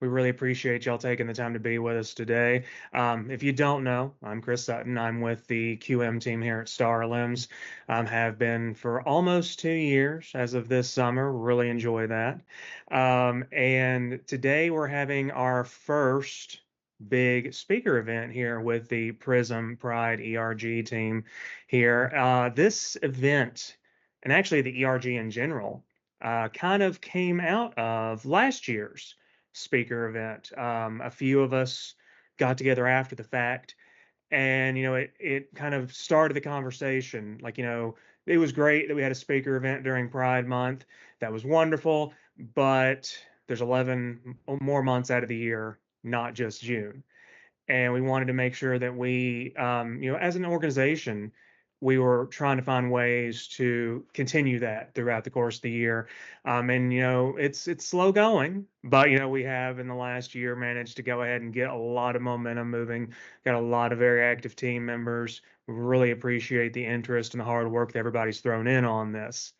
We really appreciate y'all taking the time to be with us today. If you don't know, I'm Chris Sutton. I'm with the QM team here at STARLIMS. Have been for almost 2 years as of this summer. Really enjoy that. And today we're having our first big speaker event here with the PRISM Pride ERG team here. This event, and actually the ERG in general, kind of came out of last year's speaker event. A few of us got together after the fact, and it kind of started the conversation. Like, it was great that we had a speaker event during Pride Month. That was wonderful, but there's 11 more months out of the year, not just June. And we wanted to make sure that we, as an organization, we were trying to find ways to continue that throughout the course of the year. And it's slow going, but we have in the last year managed to go ahead and get a lot of momentum moving. Got a lot of very active team members. We really appreciate the interest and the hard work that everybody's thrown in on this.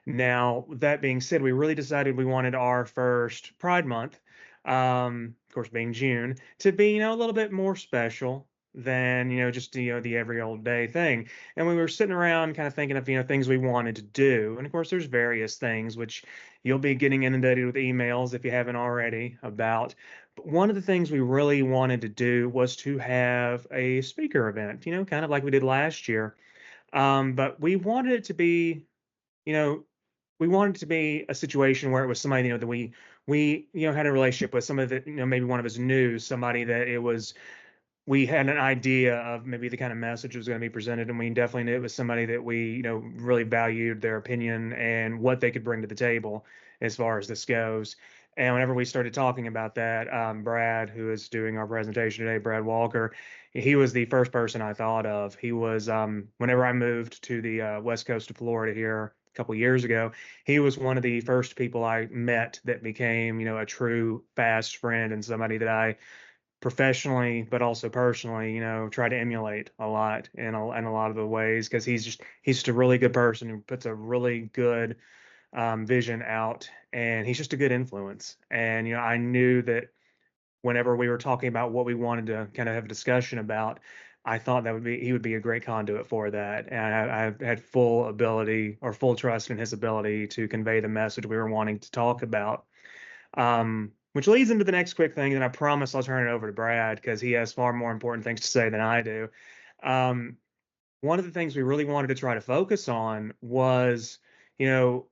Now, that being said, we really decided we wanted our first Pride Month, of course, being June, to be, a little bit more special than, just, the every old day thing. And we were sitting around kind of thinking of, things we wanted to do. And of course, there's various things which you'll be getting inundated with emails if you haven't already about. But one of the things we really wanted to do was to have a speaker event, kind of like we did last year. But we wanted it to be, you know, we wanted it to be a situation where it was somebody, that we had a relationship with, somebody that, maybe one of us knew, somebody that it was we had an idea of maybe the kind of message was going to be presented, and we definitely knew it was somebody that we, really valued their opinion and what they could bring to the table as far as this goes. And whenever we started talking about that, Brad, who is doing our presentation today, Brad Walker, he was the first person I thought of. He was, whenever I moved to the west coast of Florida here a couple years ago, he was one of the first people I met that became, a true fast friend and somebody that I professionally, but also personally, try to emulate a lot in a lot of the ways, because he's just a really good person who puts a really good vision out, and he's just a good influence. And I knew that whenever we were talking about what we wanted to kind of have a discussion about, I thought that he would be a great conduit for that, and I had full ability or full trust in his ability to convey the message we were wanting to talk about. Which leads into the next quick thing, and I promise I'll turn it over to Brad because he has far more important things to say than I do. Um, One of the things we really wanted to try to focus on was, you know,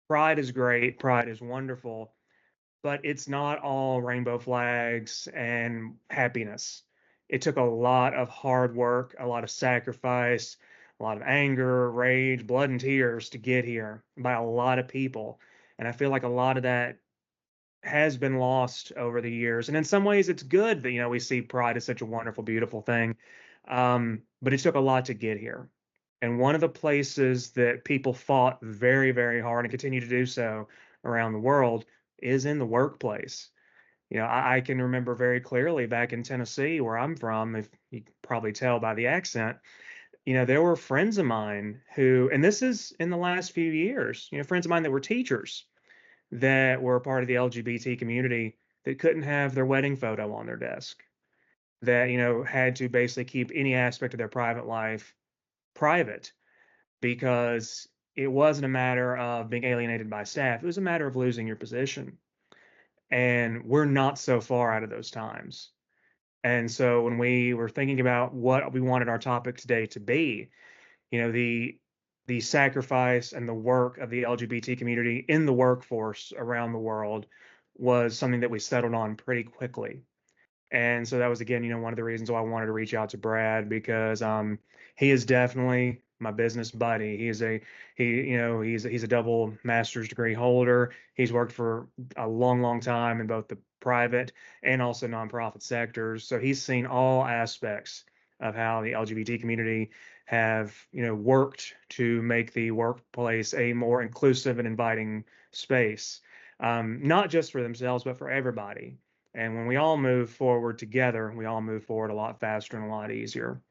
pride is great, pride is wonderful, but it's not all rainbow flags and happiness. It took a lot of hard work, a lot of sacrifice, a lot of anger, rage, blood, and tears to get here by a lot of people. And I feel like a lot of that has been lost over the years. And in some ways, it's good that, we see pride as such a wonderful, beautiful thing. But it took a lot to get here. And one of the places that people fought very, very hard and continue to do so around the world is in the workplace. I can remember very clearly back in Tennessee, where I'm from, if you can probably tell by the accent, there were friends of mine who, and this is in the last few years, friends of mine that were teachers that were a part of the LGBT community that couldn't have their wedding photo on their desk, that, had to basically keep any aspect of their private life private because it wasn't a matter of being alienated by staff. It was a matter of losing your position. And we're not so far out of those times. And so when we were thinking about what we wanted our topic today to be, the sacrifice and the work of the LGBT community in the workforce around the world was something that we settled on pretty quickly. And so that was again, one of the reasons why I wanted to reach out to Brad, because he is definitely my business buddy. He's a double master's degree holder. He's worked for a long, long time in both the private and also nonprofit sectors. So he's seen all aspects of how the LGBT community have, worked to make the workplace a more inclusive and inviting space, not just for themselves, but for everybody. And when we all move forward together, we all move forward a lot faster and a lot easier.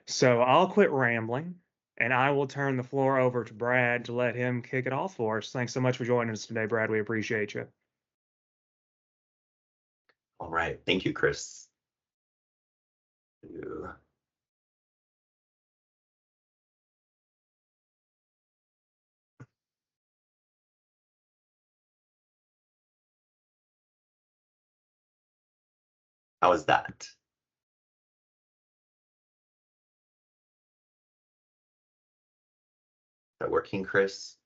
So I'll quit rambling and I will turn the floor over to Brad to let him kick it off for us. Thanks so much for joining us today, Brad. We appreciate you. All right. Thank you, Chris. How is that? Is that working, Chris?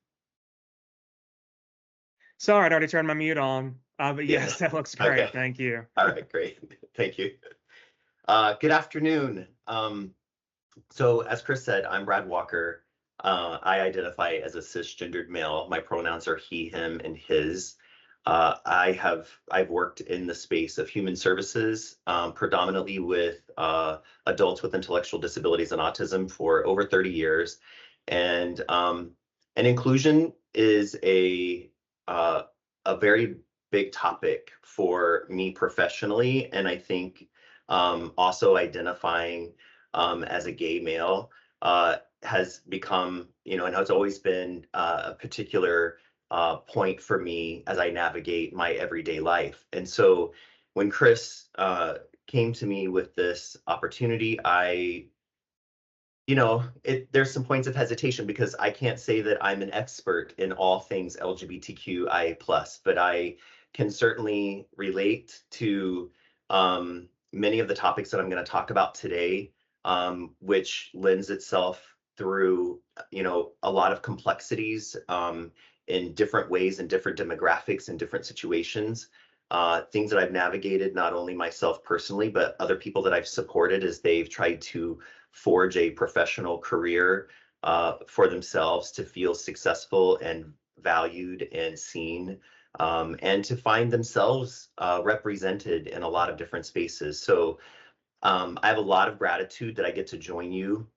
Sorry, I'd already turned my mute on. But Yeah. yes, that looks great. Okay. Thank you. All right, great. Thank you. Good afternoon. So as Chris said, I'm Brad Walker. I identify as a cisgendered male. My pronouns are he, him, and his. I've worked in the space of human services, predominantly with adults with intellectual disabilities and autism for over 30 years. And inclusion is a very big topic for me professionally, and I think also identifying as a gay male has become, and has always been a particular point for me as I navigate my everyday life. And so when Chris came to me with this opportunity, there's some points of hesitation because I can't say that I'm an expert in all things LGBTQIA+, but I can certainly relate to many of the topics that I'm going to talk about today, which lends itself through, a lot of complexities in different ways, in different demographics, in different situations. Things that I've navigated, not only myself personally, but other people that I've supported as they've tried to forge a professional career for themselves to feel successful and valued and seen, and to find themselves represented in a lot of different spaces. So I have a lot of gratitude that I get to join you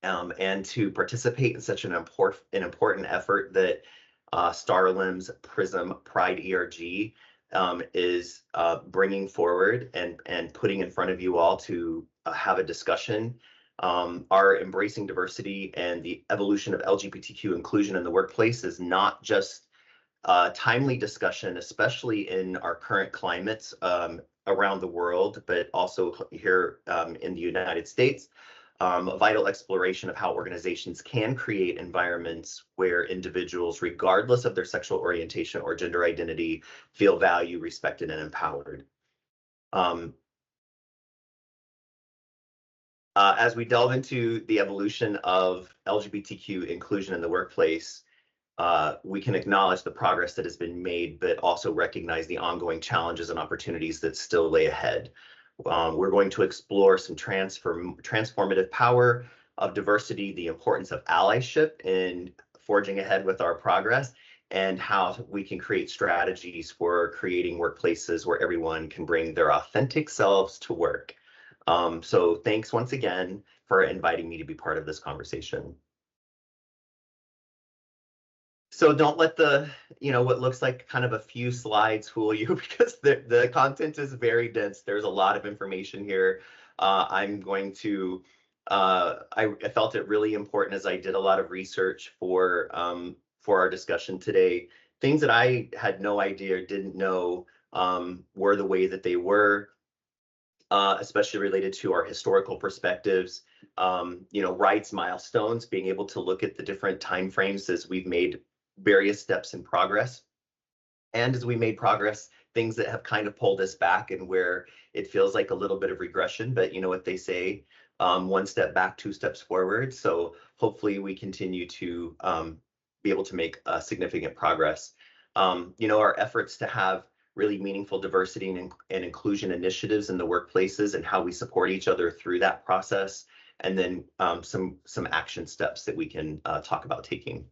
and to participate in such an important effort that STARLIMS PRISM Pride ERG is bringing forward and putting in front of you all to have a discussion. Our embracing diversity and the evolution of LGBTQ inclusion in the workplace is not just timely discussion, especially in our current climates around the world, but also here in the United States. A vital exploration of how organizations can create environments where individuals, regardless of their sexual orientation or gender identity, feel valued, respected, and empowered. As we delve into the evolution of LGBTQ inclusion in the workplace, we can acknowledge the progress that has been made, but also recognize the ongoing challenges and opportunities that still lay ahead. We're going to explore some transformative power of diversity, the importance of allyship in forging ahead with our progress, and how we can create strategies for creating workplaces where everyone can bring their authentic selves to work. So thanks once again for inviting me to be part of this conversation. So don't let what looks like kind of a few slides fool you because the content is very dense. There's a lot of information here. I'm going to, I felt it really important as I did a lot of research for our discussion today. Things that I had no idea or didn't know were the way that they were, especially related to our historical perspectives, rights, milestones, being able to look at the different timeframes as we've made various steps in progress. And as we made progress, things that have kind of pulled us back and where it feels like a little bit of regression, but you know what they say, one step back, two steps forward. So hopefully we continue to be able to make significant progress. Our efforts to have really meaningful diversity and inclusion initiatives in the workplaces and how we support each other through that process, and then some action steps that we can talk about taking.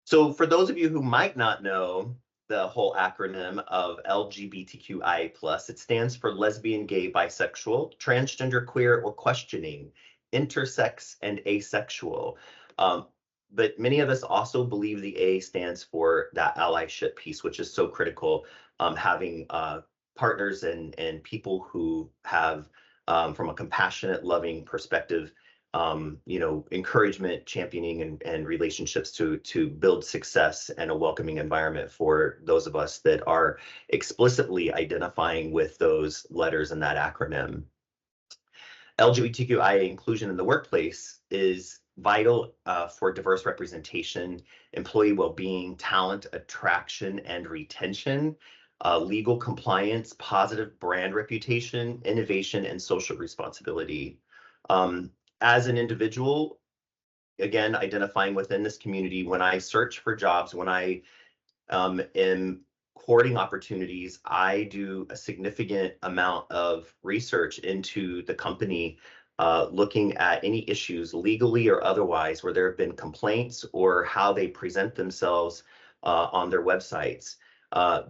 So for those of you who might not know the whole acronym of LGBTQI+, it stands for lesbian, gay, bisexual, transgender, queer, or questioning, intersex, and asexual. But many of us also believe the A stands for that allyship piece, which is so critical, having partners and people who have, from a compassionate, loving perspective, encouragement, championing, and relationships to build success and a welcoming environment for those of us that are explicitly identifying with those letters in that acronym. LGBTQIA inclusion in the workplace is vital for diverse representation, employee well-being, talent attraction and retention, legal compliance, positive brand reputation, innovation, and social responsibility. As an individual, again, identifying within this community, when I search for jobs, when I am courting opportunities, I do a significant amount of research into the company, looking at any issues legally or otherwise where there have been complaints or how they present themselves on their websites.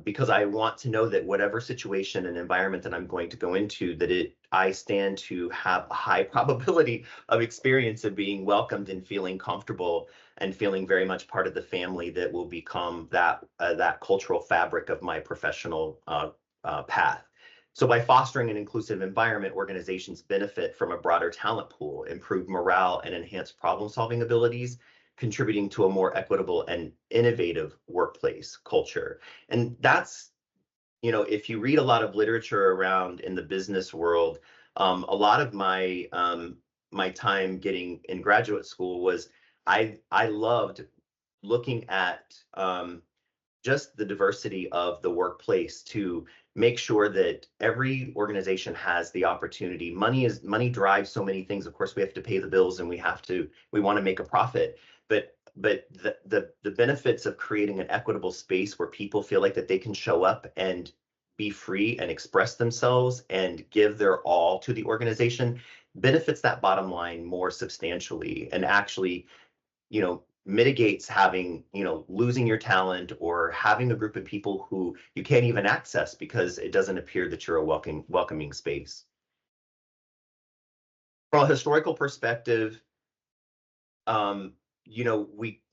Because I want to know that whatever situation and environment that I'm going to go into, that I stand to have a high probability of experience of being welcomed and feeling comfortable and feeling very much part of the family that will become that cultural fabric of my professional path. So by fostering an inclusive environment, organizations benefit from a broader talent pool, improved morale, and enhanced problem-solving abilities, contributing to a more equitable and innovative workplace culture. And that's, if you read a lot of literature around in the business world, a lot of my my time getting in graduate school was I loved looking at just the diversity of the workplace to make sure that every organization has the opportunity. Money drives so many things. Of course, we have to pay the bills and we want to make a profit. But the benefits of creating an equitable space where people feel like that they can show up and be free and express themselves and give their all to the organization benefits that bottom line more substantially, and actually, mitigates having, losing your talent or having a group of people who you can't even access because it doesn't appear that you're a welcoming space. From a historical perspective,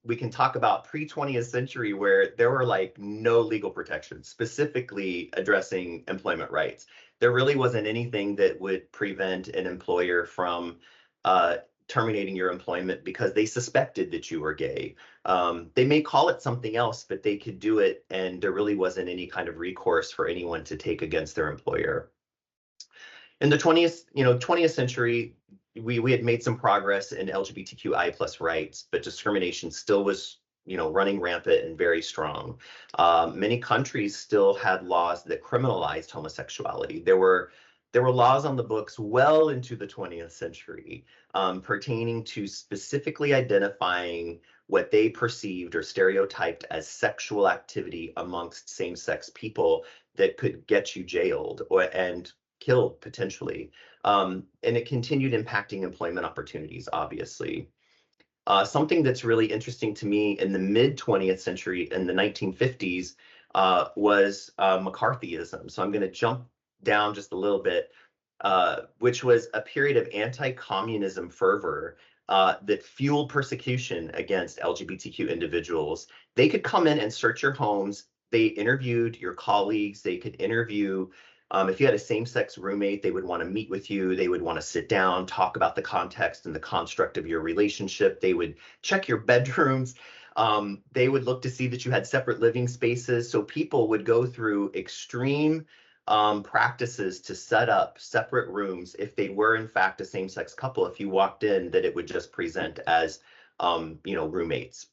we can talk about pre-20th century where there were like no legal protections specifically addressing employment rights. There really wasn't anything that would prevent an employer from terminating your employment because they suspected that you were gay. They may call it something else, but they could do it, and there really wasn't any kind of recourse for anyone to take against their employer. In the 20th century, we had made some progress in LGBTQI plus rights, but discrimination still was, running rampant and very strong. Many countries still had laws that criminalized homosexuality. There were laws on the books well into the 20th century pertaining to specifically identifying what they perceived or stereotyped as sexual activity amongst same-sex people that could get you jailed and killed potentially. And it continued impacting employment opportunities, obviously. Something that's really interesting to me in the mid 20th century, in the 1950s, was McCarthyism. So I'm going to jump down just a little bit, which was a period of anti-communism fervor that fueled persecution against LGBTQ individuals. They could come in and search your homes. They interviewed your colleagues. They could interview if you had a same-sex roommate, they would want to meet with you. They would want to sit down, talk about the context and the construct of your relationship. They would check your bedrooms. They would look to see that you had separate living spaces. So people would go through extreme practices to set up separate rooms if they were in fact a same-sex couple. If you walked in, that it would just present as roommates.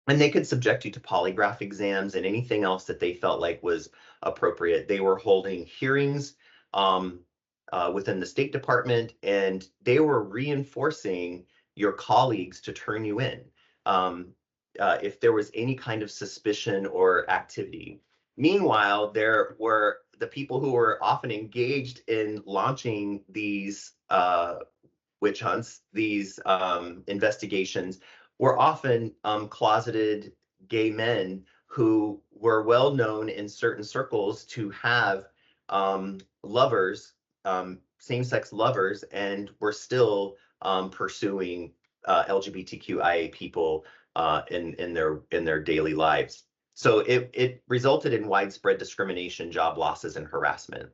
And they could subject you to polygraph exams and anything else that they felt like was appropriate. They were holding hearings within the State Department, and they were reinforcing your colleagues to turn you in if there was any kind of suspicion or activity. Meanwhile, there were the people who were often engaged in launching these witch hunts, these investigations, were often closeted gay men who were well known in certain circles to have lovers, same-sex lovers, and were still pursuing LGBTQIA people in their daily lives. So it resulted in widespread discrimination, job losses, and harassment.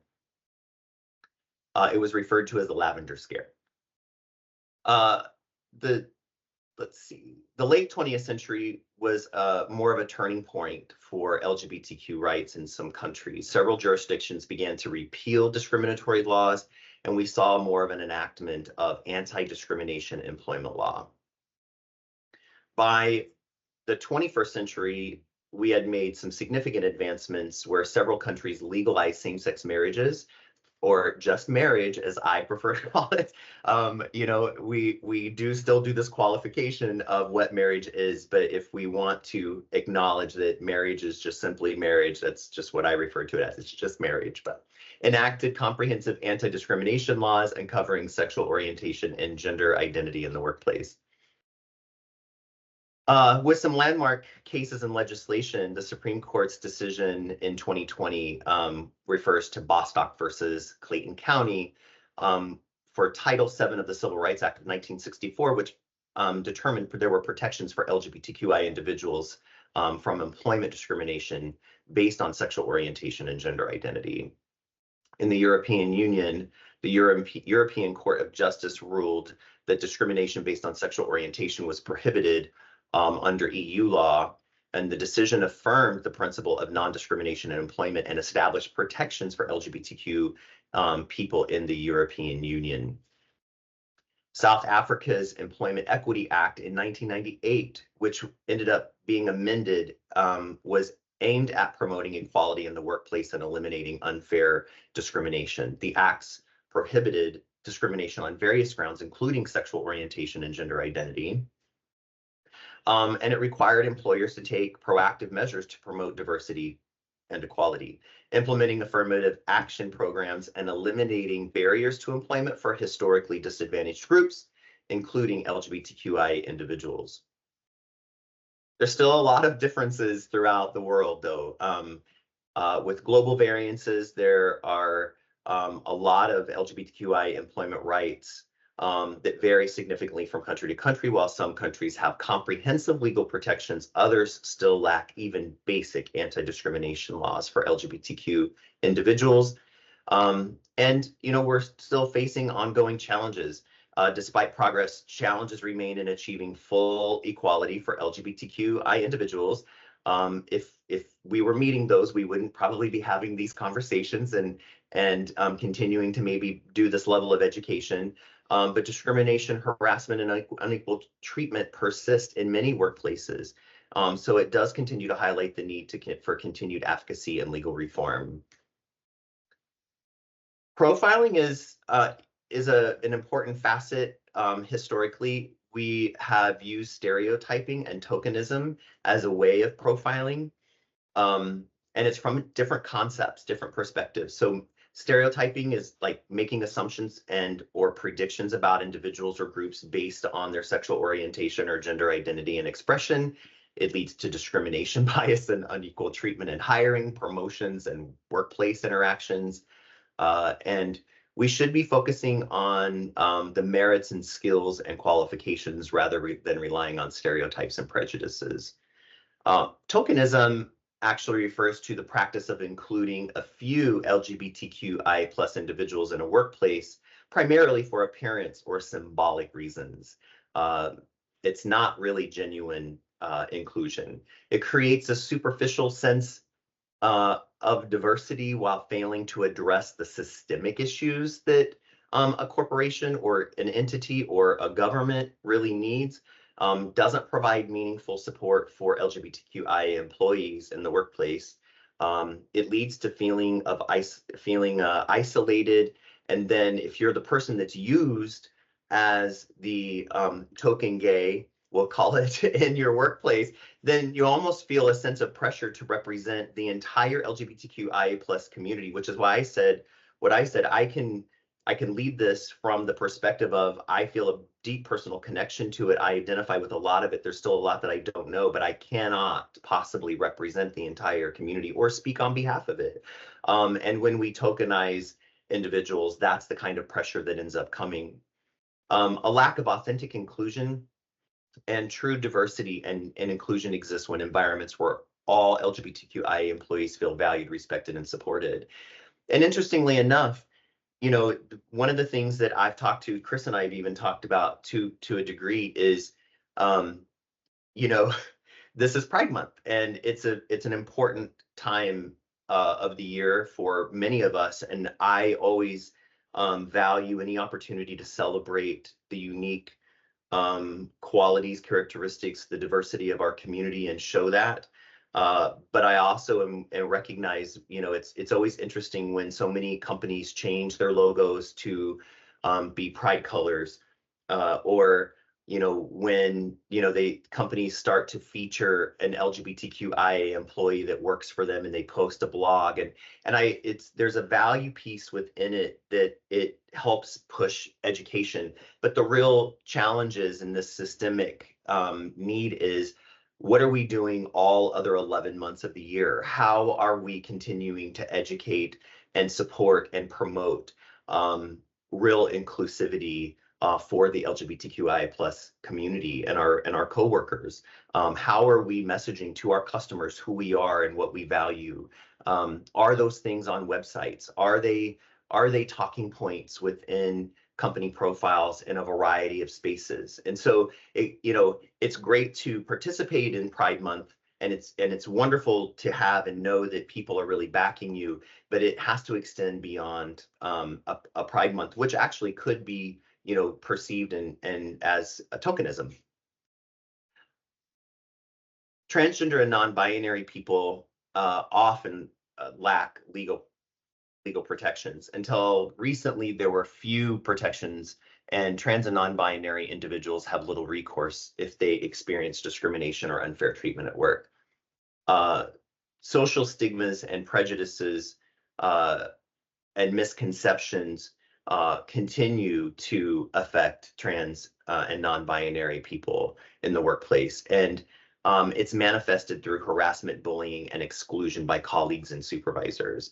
It was referred to as the Lavender Scare. the let's see, the late 20th century was more of a turning point for LGBTQ rights in some countries. Several jurisdictions began to repeal discriminatory laws, and we saw more of an enactment of anti-discrimination employment law. By the 21st century, we had made some significant advancements where several countries legalized same-sex marriages, or just marriage, as I prefer to call it. We do still do this qualification of what marriage is, but if we want to acknowledge that marriage is just simply marriage, that's just what I refer to it as. It's just marriage. But enacted comprehensive anti-discrimination laws uncovering sexual orientation and gender identity in the workplace. With some landmark cases and legislation, the Supreme Court's decision in 2020 refers to Bostock versus Clayton County for Title VII of the Civil Rights Act of 1964, which determined there were protections for LGBTQI individuals from employment discrimination based on sexual orientation and gender identity. In the European Union, the European Court of Justice ruled that discrimination based on sexual orientation was prohibited under EU law, and the decision affirmed the principle of non-discrimination in employment and established protections for LGBTQ people in the European Union. South Africa's Employment Equity Act in 1998, which ended up being amended, was aimed at promoting equality in the workplace and eliminating unfair discrimination. The acts prohibited discrimination on various grounds, including sexual orientation and gender identity. And it required employers to take proactive measures to promote diversity and equality, implementing affirmative action programs and eliminating barriers to employment for historically disadvantaged groups, including LGBTQI individuals. There's still a lot of differences throughout the world, though. With global variances, there are a lot of LGBTQI employment rights that vary significantly from country to country. While some countries have comprehensive legal protections, others still lack even basic anti-discrimination laws for LGBTQ individuals. We're still facing ongoing challenges. Despite progress, challenges remain in achieving full equality for LGBTQI individuals. If we were meeting those, we wouldn't probably be having these conversations and continuing to maybe do this level of education. But discrimination, harassment, and unequal treatment persist in many workplaces. So it does continue to highlight the need for continued advocacy and legal reform. Profiling is an important facet. Historically, we have used stereotyping and tokenism as a way of profiling. And it's from different concepts, different perspectives. So stereotyping is like making assumptions or predictions about individuals or groups based on their sexual orientation or gender identity and expression. It leads to discrimination, bias, and unequal treatment in hiring, promotions, and workplace interactions. And we should be focusing on the merits and skills and qualifications rather than relying on stereotypes and prejudices. Tokenism actually refers to the practice of including a few LGBTQI plus individuals in a workplace, primarily for appearance or symbolic reasons. It's not really genuine inclusion. It creates a superficial sense of diversity while failing to address the systemic issues that a corporation or an entity or a government really needs. Doesn't provide meaningful support for LGBTQI employees in the workplace. It leads to feeling isolated. And then if you're the person that's used as the token gay, we'll call it, in your workplace, then you almost feel a sense of pressure to represent the entire LGBTQIA plus community, which is why I said what I said. I can lead this from the perspective of I feel a deep personal connection to it. I identify with a lot of it. There's still a lot that I don't know, but I cannot possibly represent the entire community or speak on behalf of it. And when we tokenize individuals, that's the kind of pressure that ends up coming. A lack of authentic inclusion and true diversity and inclusion exists when environments where all LGBTQIA employees feel valued, respected, and supported. And interestingly enough, one of the things that I've talked to, Chris and I have even talked about to a degree is, um, you know, this is Pride Month, and it's an important time of the year for many of us, and I always value any opportunity to celebrate the unique qualities, characteristics, the diversity of our community and show that. But I also am recognize, it's always interesting when so many companies change their logos to be pride colors, or when they companies start to feature an LGBTQIA employee that works for them and they post a blog, and there's a value piece within it that it helps push education. But the real challenges in this systemic need is, what are we doing all other 11 months of the year? How are we continuing to educate and support and promote real inclusivity for the LGBTQI plus community and our coworkers? How are we messaging to our customers who we are and what we value? Are those things on websites? Are they talking points within company profiles in a variety of spaces? And so it's great to participate in Pride Month, and it's wonderful to have and know that people are really backing you, but it has to extend beyond a Pride Month, which actually could be perceived and as a tokenism. Transgender and non-binary people often lack legal protections. Until recently, there were few protections, and trans and non-binary individuals have little recourse if they experience discrimination or unfair treatment at work. Social stigmas and prejudices and misconceptions continue to affect trans and non-binary people in the workplace. And it's manifested through harassment, bullying, and exclusion by colleagues and supervisors.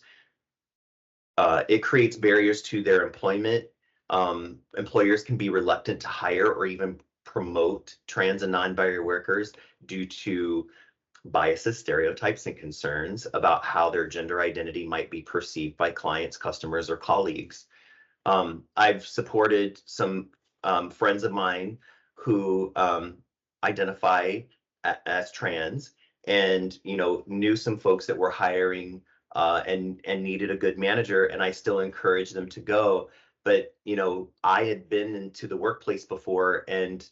It creates barriers to their employment. Employers can be reluctant to hire or even promote trans and non-binary workers due to biases, stereotypes, and concerns about how their gender identity might be perceived by clients, customers, or colleagues. I've supported some friends of mine who identify as trans, and knew some folks that were hiring and needed a good manager, and I still encourage them to go. But I had been into the workplace before, and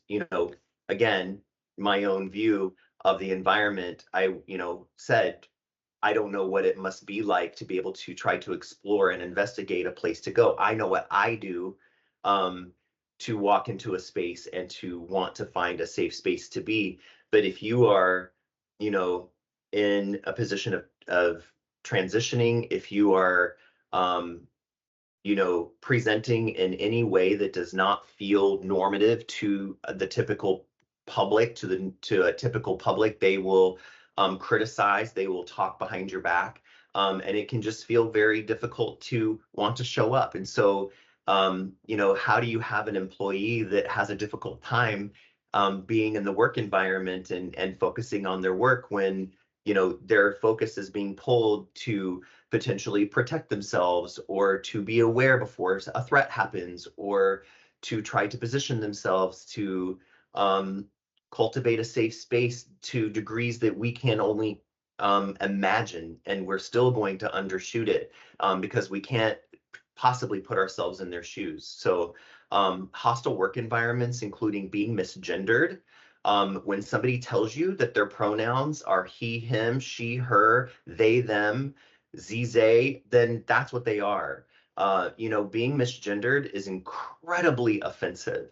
again, my own view of the environment, I said, I don't know what it must be like to be able to try to explore and investigate a place to go. I know what I do to walk into a space and to want to find a safe space to be. But if you are, in a position of transitioning, if you are, presenting in any way that does not feel normative to the typical public, to a typical public, they will criticize, they will talk behind your back, and it can just feel very difficult to want to show up. And so, how do you have an employee that has a difficult time being in the work environment and focusing on their work when their focus is being pulled to potentially protect themselves, or to be aware before a threat happens, or to try to position themselves to cultivate a safe space to degrees that we can only imagine, and we're still going to undershoot it because we can't possibly put ourselves in their shoes. So hostile work environments, including being misgendered. When somebody tells you that their pronouns are he, him, she, her, they, them, they, then that's what they are. Being misgendered is incredibly offensive.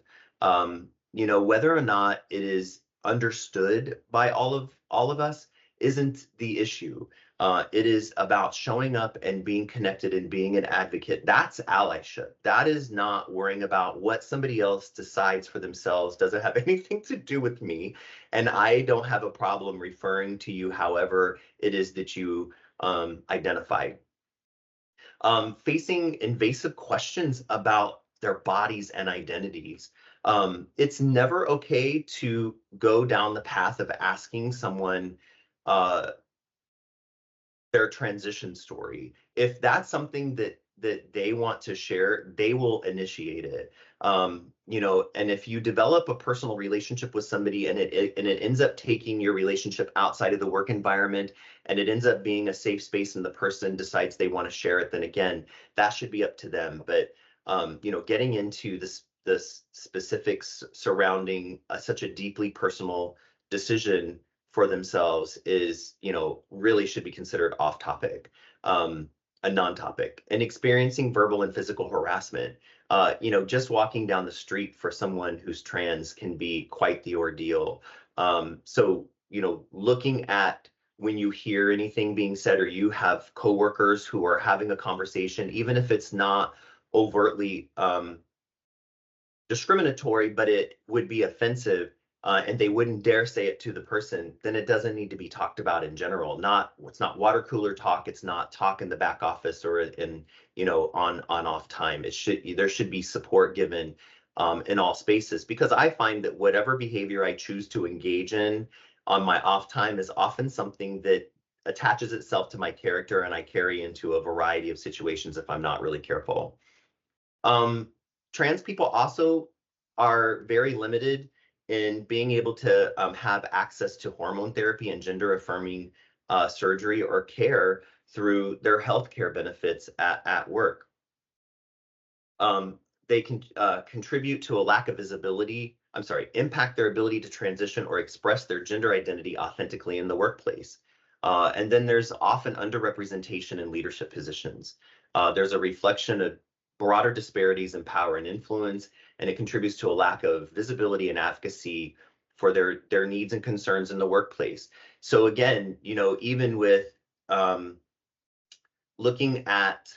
Whether or not it is understood by all of us isn't the issue. It is about showing up and being connected and being an advocate. That's allyship. That is not worrying about what somebody else decides for themselves. Doesn't have anything to do with me. And I don't have a problem referring to you however it is that you identify. Facing invasive questions about their bodies and identities. It's never okay to go down the path of asking someone their transition story. If that's something that that they want to share, they will initiate it. And if you develop a personal relationship with somebody and it ends up taking your relationship outside of the work environment, and it ends up being a safe space and the person decides they want to share it, then again, that should be up to them. But getting into the specifics surrounding such a deeply personal decision for themselves is, really should be considered off topic, a non-topic. And experiencing verbal and physical harassment, just walking down the street for someone who's trans can be quite the ordeal. So, looking at when you hear anything being said, or you have coworkers who are having a conversation, even if it's not overtly discriminatory, but it would be offensive, and they wouldn't dare say it to the person, then it doesn't need to be talked about in general. It's not water cooler talk. It's not talk in the back office or in, on off time. There should be support given in all spaces, because I find that whatever behavior I choose to engage in on my off time is often something that attaches itself to my character, and I carry into a variety of situations if I'm not really careful. Trans people also are very limited in being able to have access to hormone therapy and gender affirming surgery or care through their healthcare benefits at work. They can contribute to a lack of visibility, impact their ability to transition or express their gender identity authentically in the workplace. And then there's often underrepresentation in leadership positions. There's a reflection of broader disparities in power and influence, and it contributes to a lack of visibility and advocacy for their needs and concerns in the workplace. So again, even with looking at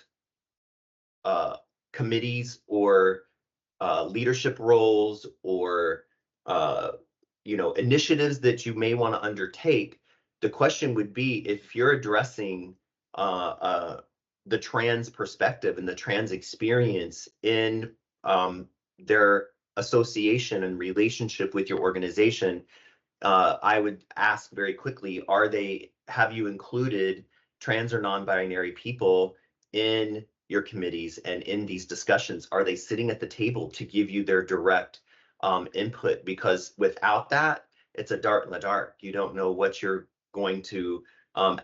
committees or leadership roles or initiatives that you may want to undertake, the question would be, if you're addressing the trans perspective and the trans experience in their association and relationship with your organization, I would ask very quickly, have you included trans or non-binary people in your committees and in these discussions? Are they sitting at the table to give you their direct input? Because without that, it's a dart in the dark. You don't know what you're going to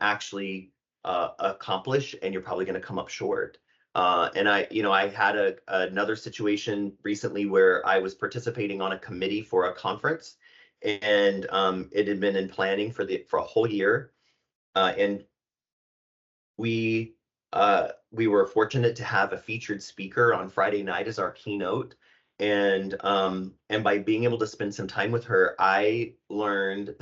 actually accomplish, and you're probably going to come up short. And I had another situation recently where I was participating on a committee for a conference, and it had been in planning for a whole year, and we were fortunate to have a featured speaker on Friday night as our keynote. And by being able to spend some time with her, I learned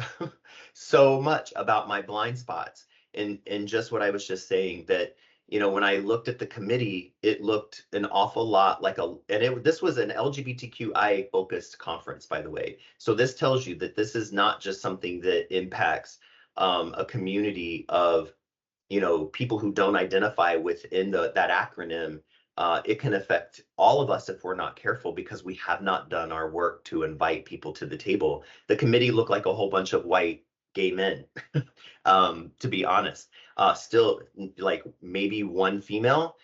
so much about my blind spots, and just what I was just saying, that when I looked at the committee, it looked an awful lot like this was an LGBTQI focused conference, by the way. So this tells you that this is not just something that impacts a community of people who don't identify within that acronym. It can affect all of us if we're not careful, because we have not done our work to invite people to the table. The committee looked like a whole bunch of white gay men, to be honest. Still, like maybe one female,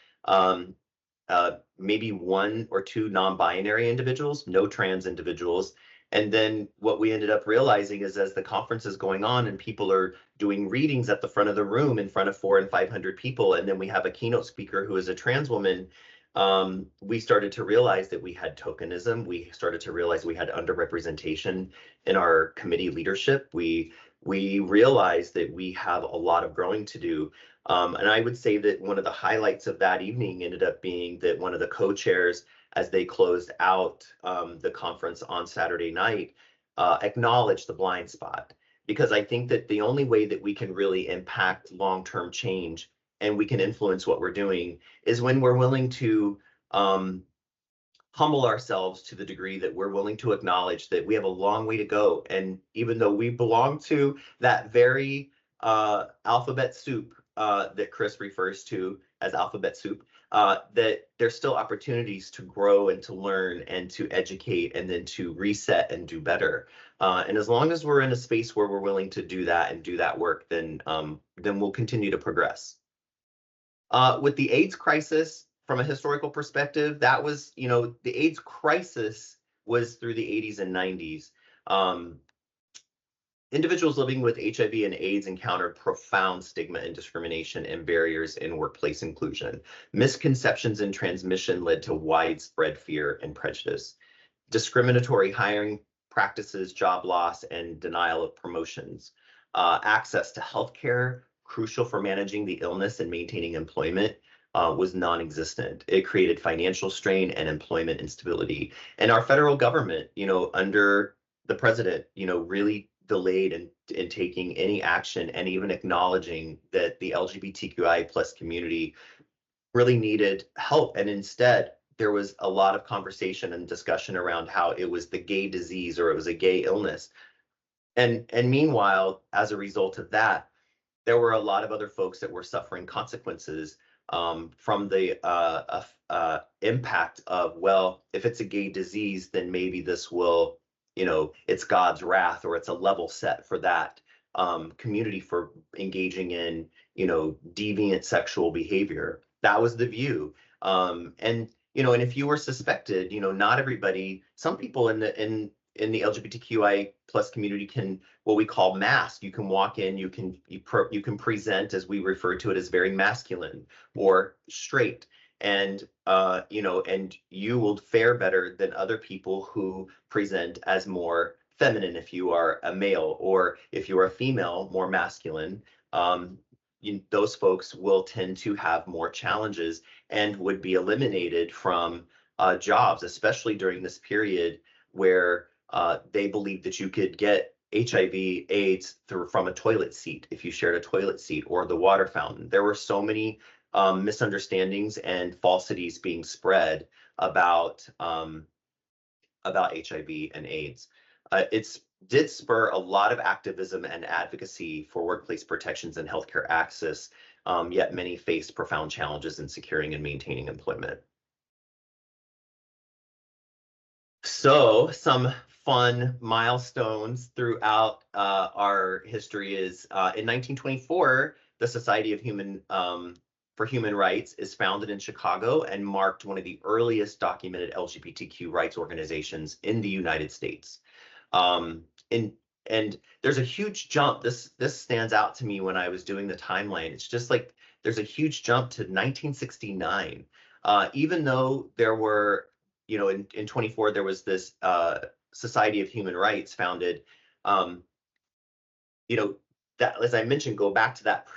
maybe one or two non-binary individuals, no trans individuals. And then what we ended up realizing is, as the conference is going on and people are doing readings at the front of the room in front of 400 and 500 people, and then we have a keynote speaker who is a trans woman, we started to realize that we had tokenism. We started to realize we had underrepresentation in our committee leadership. We realized that we have a lot of growing to do. And I would say that one of the highlights of that evening ended up being that one of the co-chairs, as they closed out the conference on Saturday night, acknowledged the blind spot. Because I think that the only way that we can really impact long-term change and we can influence what we're doing is when we're willing to humble ourselves to the degree that we're willing to acknowledge that we have a long way to go. And even though we belong to that very alphabet soup that Chris refers to as alphabet soup, that there's still opportunities to grow and to learn and to educate and then to reset and do better. And as long as we're in a space where we're willing to do that and do that work, then we'll continue to progress. With the AIDS crisis, from a historical perspective, that was, the AIDS crisis was through the 80s and 90s. Individuals living with HIV and AIDS encountered profound stigma and discrimination and barriers in workplace inclusion. Misconceptions and transmission led to widespread fear and prejudice. Discriminatory hiring practices, job loss, and denial of promotions. Access to healthcare, crucial for managing the illness and maintaining employment, was non-existent. It created financial strain and employment instability. And our federal government, under the president, really delayed in taking any action and even acknowledging that the LGBTQI plus community really needed help. And instead, there was a lot of conversation and discussion around how it was the gay disease or it was a gay illness. And meanwhile, as a result of that, there were a lot of other folks that were suffering consequences from the impact of, well, if it's a gay disease, then maybe this will, it's God's wrath, or it's a level set for that community for engaging in, deviant sexual behavior. That was the view. And if you were suspected, not everybody, some people in the LGBTQI plus community can, what we call mask. You can walk in, you can present, as we refer to it, as very masculine or straight, and and you will fare better than other people who present as more feminine if you are a male, or if you're a female, more masculine. Those folks will tend to have more challenges and would be eliminated from jobs, especially during this period where they believed that you could get HIV/AIDS from a toilet seat if you shared a toilet seat or the water fountain. There were so many misunderstandings and falsities being spread about HIV and AIDS. It did spur a lot of activism and advocacy for workplace protections and healthcare access, yet many faced profound challenges in securing and maintaining employment. So some fun milestones throughout our history is in 1924, the Society of for Human Rights is founded in Chicago and marked one of the earliest documented LGBTQ rights organizations in the United States. And there's a huge jump. This stands out to me when I was doing the timeline. It's just like there's a huge jump to 1969. Even though there were, in 24, there was this Society of Human Rights founded, that, as I mentioned, go back to that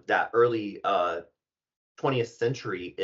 that early 20th century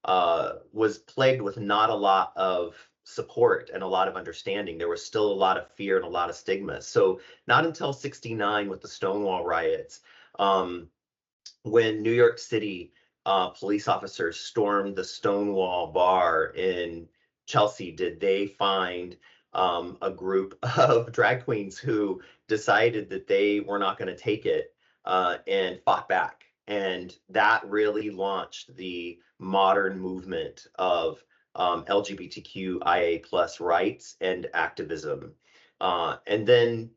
was plagued with not a lot of support and a lot of understanding. There was still a lot of fear and a lot of stigma. So not until 69, with the Stonewall riots, when New York City police officers stormed the Stonewall bar in Chelsea, did they find a group of drag queens who decided that they were not going to take it and fought back. And that really launched the modern movement of LGBTQIA plus rights and activism. And then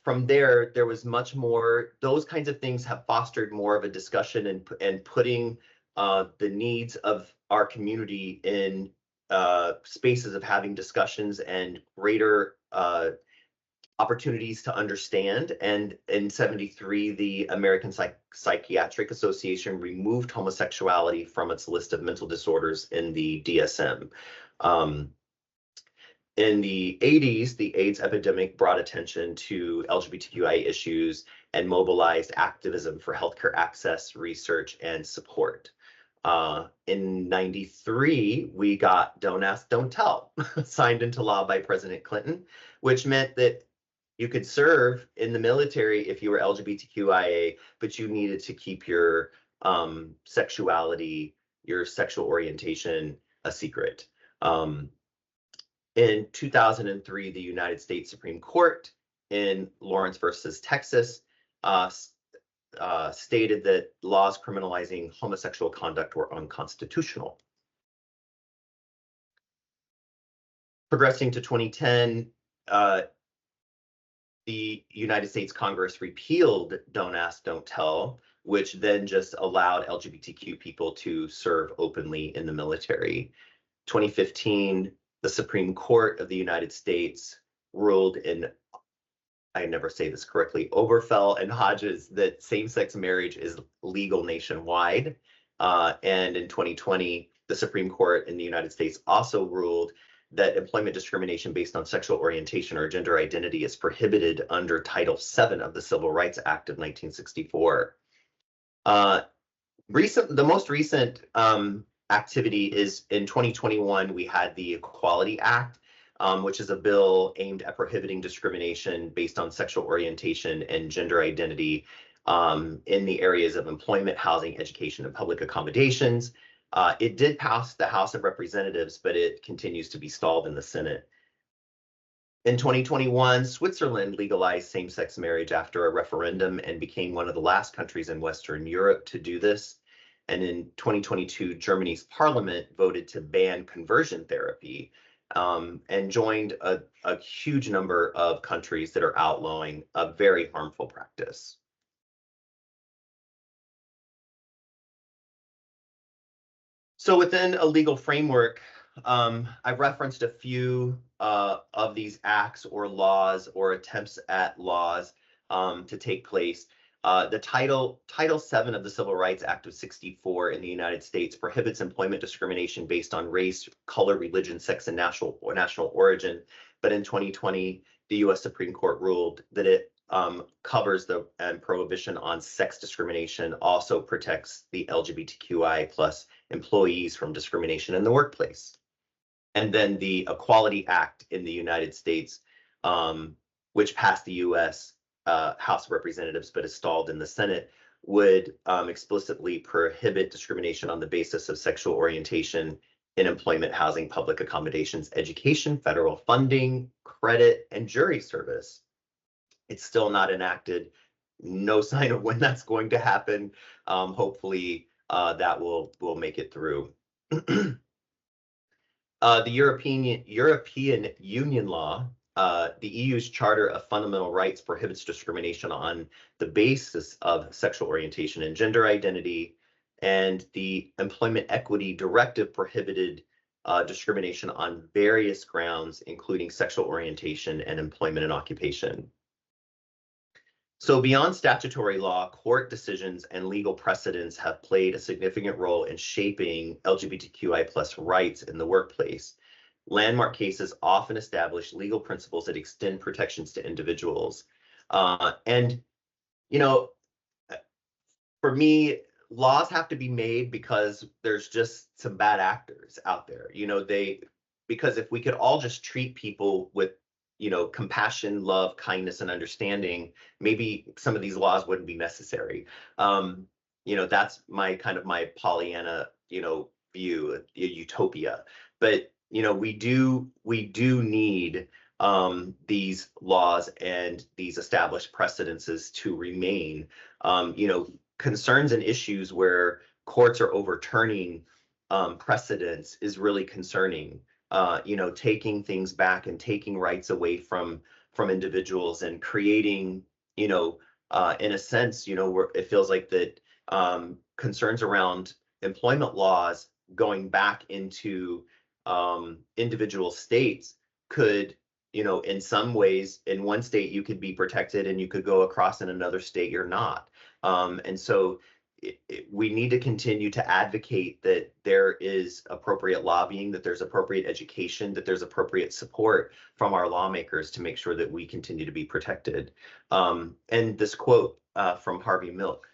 from there was much more. Those kinds of things have fostered more of a discussion and putting the needs of our community in spaces of having discussions and greater opportunities to understand. And in 73, the American Psychiatric Association removed homosexuality from its list of mental disorders in the DSM. In the 80s, the AIDS epidemic brought attention to LGBTQI issues and mobilized activism for healthcare access, research, and support. In 93, we got Don't Ask, Don't Tell signed into law by President Clinton, which meant that you could serve in the military if you were LGBTQIA, but you needed to keep your sexuality, your sexual orientation a secret. In 2003, the United States Supreme Court in Lawrence versus Texas stated that laws criminalizing homosexual conduct were unconstitutional. Progressing to 2010, the United States Congress repealed Don't Ask, Don't Tell, which then just allowed LGBTQ people to serve openly in the military. 2015, the Supreme Court of the United States ruled in, I never say this correctly, Oberfell and Hodges, that same-sex marriage is legal nationwide. And in 2020, the Supreme Court in the United States also ruled that employment discrimination based on sexual orientation or gender identity is prohibited under Title VII of the Civil Rights Act of 1964. The most recent activity is in 2021, we had the Equality Act, which is a bill aimed at prohibiting discrimination based on sexual orientation and gender identity in the areas of employment, housing, education, and public accommodations. It did pass the House of Representatives, but it continues to be stalled in the Senate. In 2021, Switzerland legalized same-sex marriage after a referendum and became one of the last countries in Western Europe to do this. And in 2022, Germany's parliament voted to ban conversion therapy and joined a huge number of countries that are outlawing a very harmful practice. So within a legal framework, I've referenced a few of these acts or laws or attempts at laws to take place. The Title VII of the Civil Rights Act of '64 in the United States prohibits employment discrimination based on race, color, religion, sex, and national origin. But in 2020, the U.S. Supreme Court ruled that it covers the prohibition on sex discrimination, also protects the LGBTQI plus employees from discrimination in the workplace. And then the Equality Act in the United States, which passed the U.S. House of Representatives but is stalled in the Senate, would explicitly prohibit discrimination on the basis of sexual orientation in employment, housing, public accommodations, education, federal funding, credit, and jury service. It's still not enacted. No sign of when that's going to happen. Hopefully that will make it through. The European Union law, the EU's Charter of Fundamental Rights prohibits discrimination on the basis of sexual orientation and gender identity, and the Employment Equity Directive prohibited discrimination on various grounds, including sexual orientation and employment and occupation. So beyond statutory law, court decisions and legal precedents have played a significant role in shaping LGBTQI plus rights in the workplace. Landmark cases often establish legal principles that extend protections to individuals. And, you know, for me, laws have to be made because there's just some bad actors out there. You know, because if we could all just treat people with, you know, compassion, love, kindness, and understanding, maybe some of these laws wouldn't be necessary. You know, that's my Pollyanna, you know, view, utopia. But, you know, we do need these laws and these established precedences to remain. You know, concerns and issues where courts are overturning precedents is really concerning. You know, taking things back and taking rights away from individuals and creating, you know, in a sense, you know, where it feels like that concerns around employment laws going back into individual states could, you know, in some ways, in one state you could be protected and you could go across in another state you're not. And so we need to continue to advocate that there is appropriate lobbying, that there's appropriate education, that there's appropriate support from our lawmakers to make sure that we continue to be protected. And this quote from Harvey Milk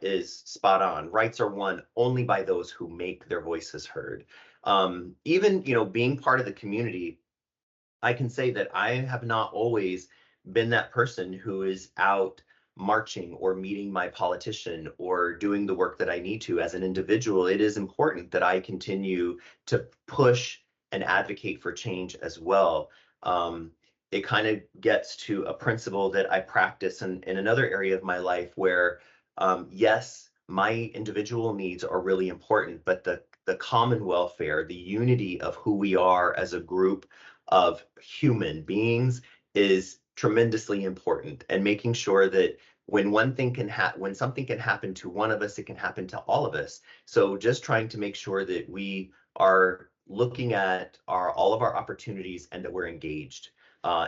is spot on. Rights are won only by those who make their voices heard. Even, you know, being part of the community, I can say that I have not always been that person who is out marching or meeting my politician or doing the work that I need to as an individual. It is important that I continue to push and advocate for change as well. It kind of gets to a principle that I practice in another area of my life where, yes, my individual needs are really important, but the common welfare, the unity of who we are as a group of human beings is tremendously important, and making sure that when something can happen to one of us, it can happen to all of us. So just trying to make sure that we are looking at all of our opportunities and that we're engaged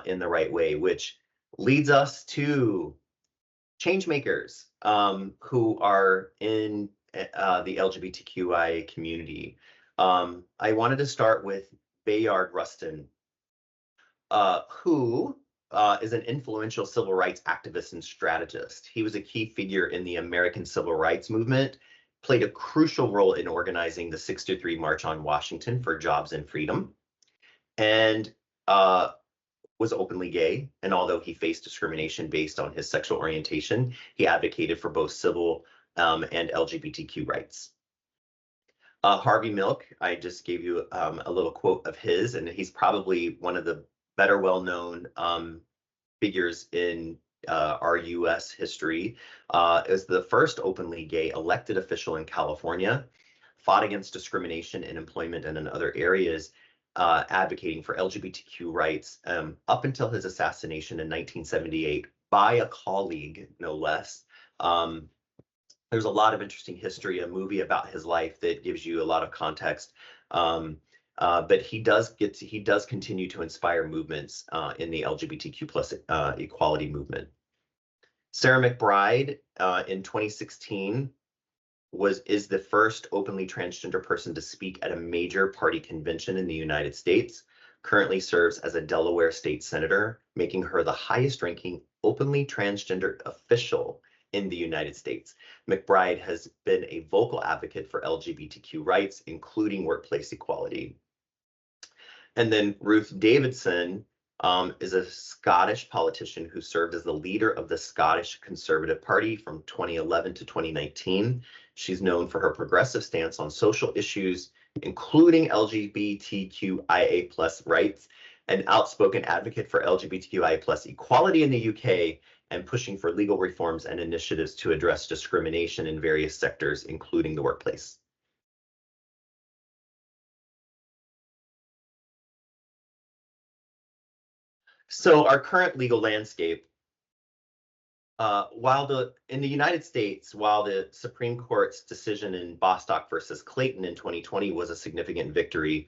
in the right way, which leads us to change makers who are in the LGBTQI community. I wanted to start with Bayard Rustin, who is an influential civil rights activist and strategist. He was a key figure in the American Civil Rights Movement, played a crucial role in organizing the 6-3 March on Washington for Jobs and Freedom, and was openly gay. And although he faced discrimination based on his sexual orientation, he advocated for both civil and LGBTQ rights. Harvey Milk, I just gave you a little quote of his, and he's probably one of the better well-known figures in our U.S. history, is the first openly gay elected official in California, fought against discrimination in employment and in other areas, advocating for LGBTQ rights up until his assassination in 1978 by a colleague, no less. There's a lot of interesting history, a movie about his life that gives you a lot of context. But he does continue to inspire movements in the LGBTQ plus equality movement. Sarah McBride in 2016 is the first openly transgender person to speak at a major party convention in the United States. Currently serves as a Delaware state senator, making her the highest ranking openly transgender official in the United States. McBride has been a vocal advocate for LGBTQ rights, including workplace equality. And then Ruth Davidson is a Scottish politician who served as the leader of the Scottish Conservative Party from 2011 to 2019. She's known for her progressive stance on social issues, including LGBTQIA+ rights, an outspoken advocate for LGBTQIA+ equality in the UK, and pushing for legal reforms and initiatives to address discrimination in various sectors, including the workplace. So our current legal landscape, in the United States, while the Supreme Court's decision in Bostock versus Clayton in 2020 was a significant victory,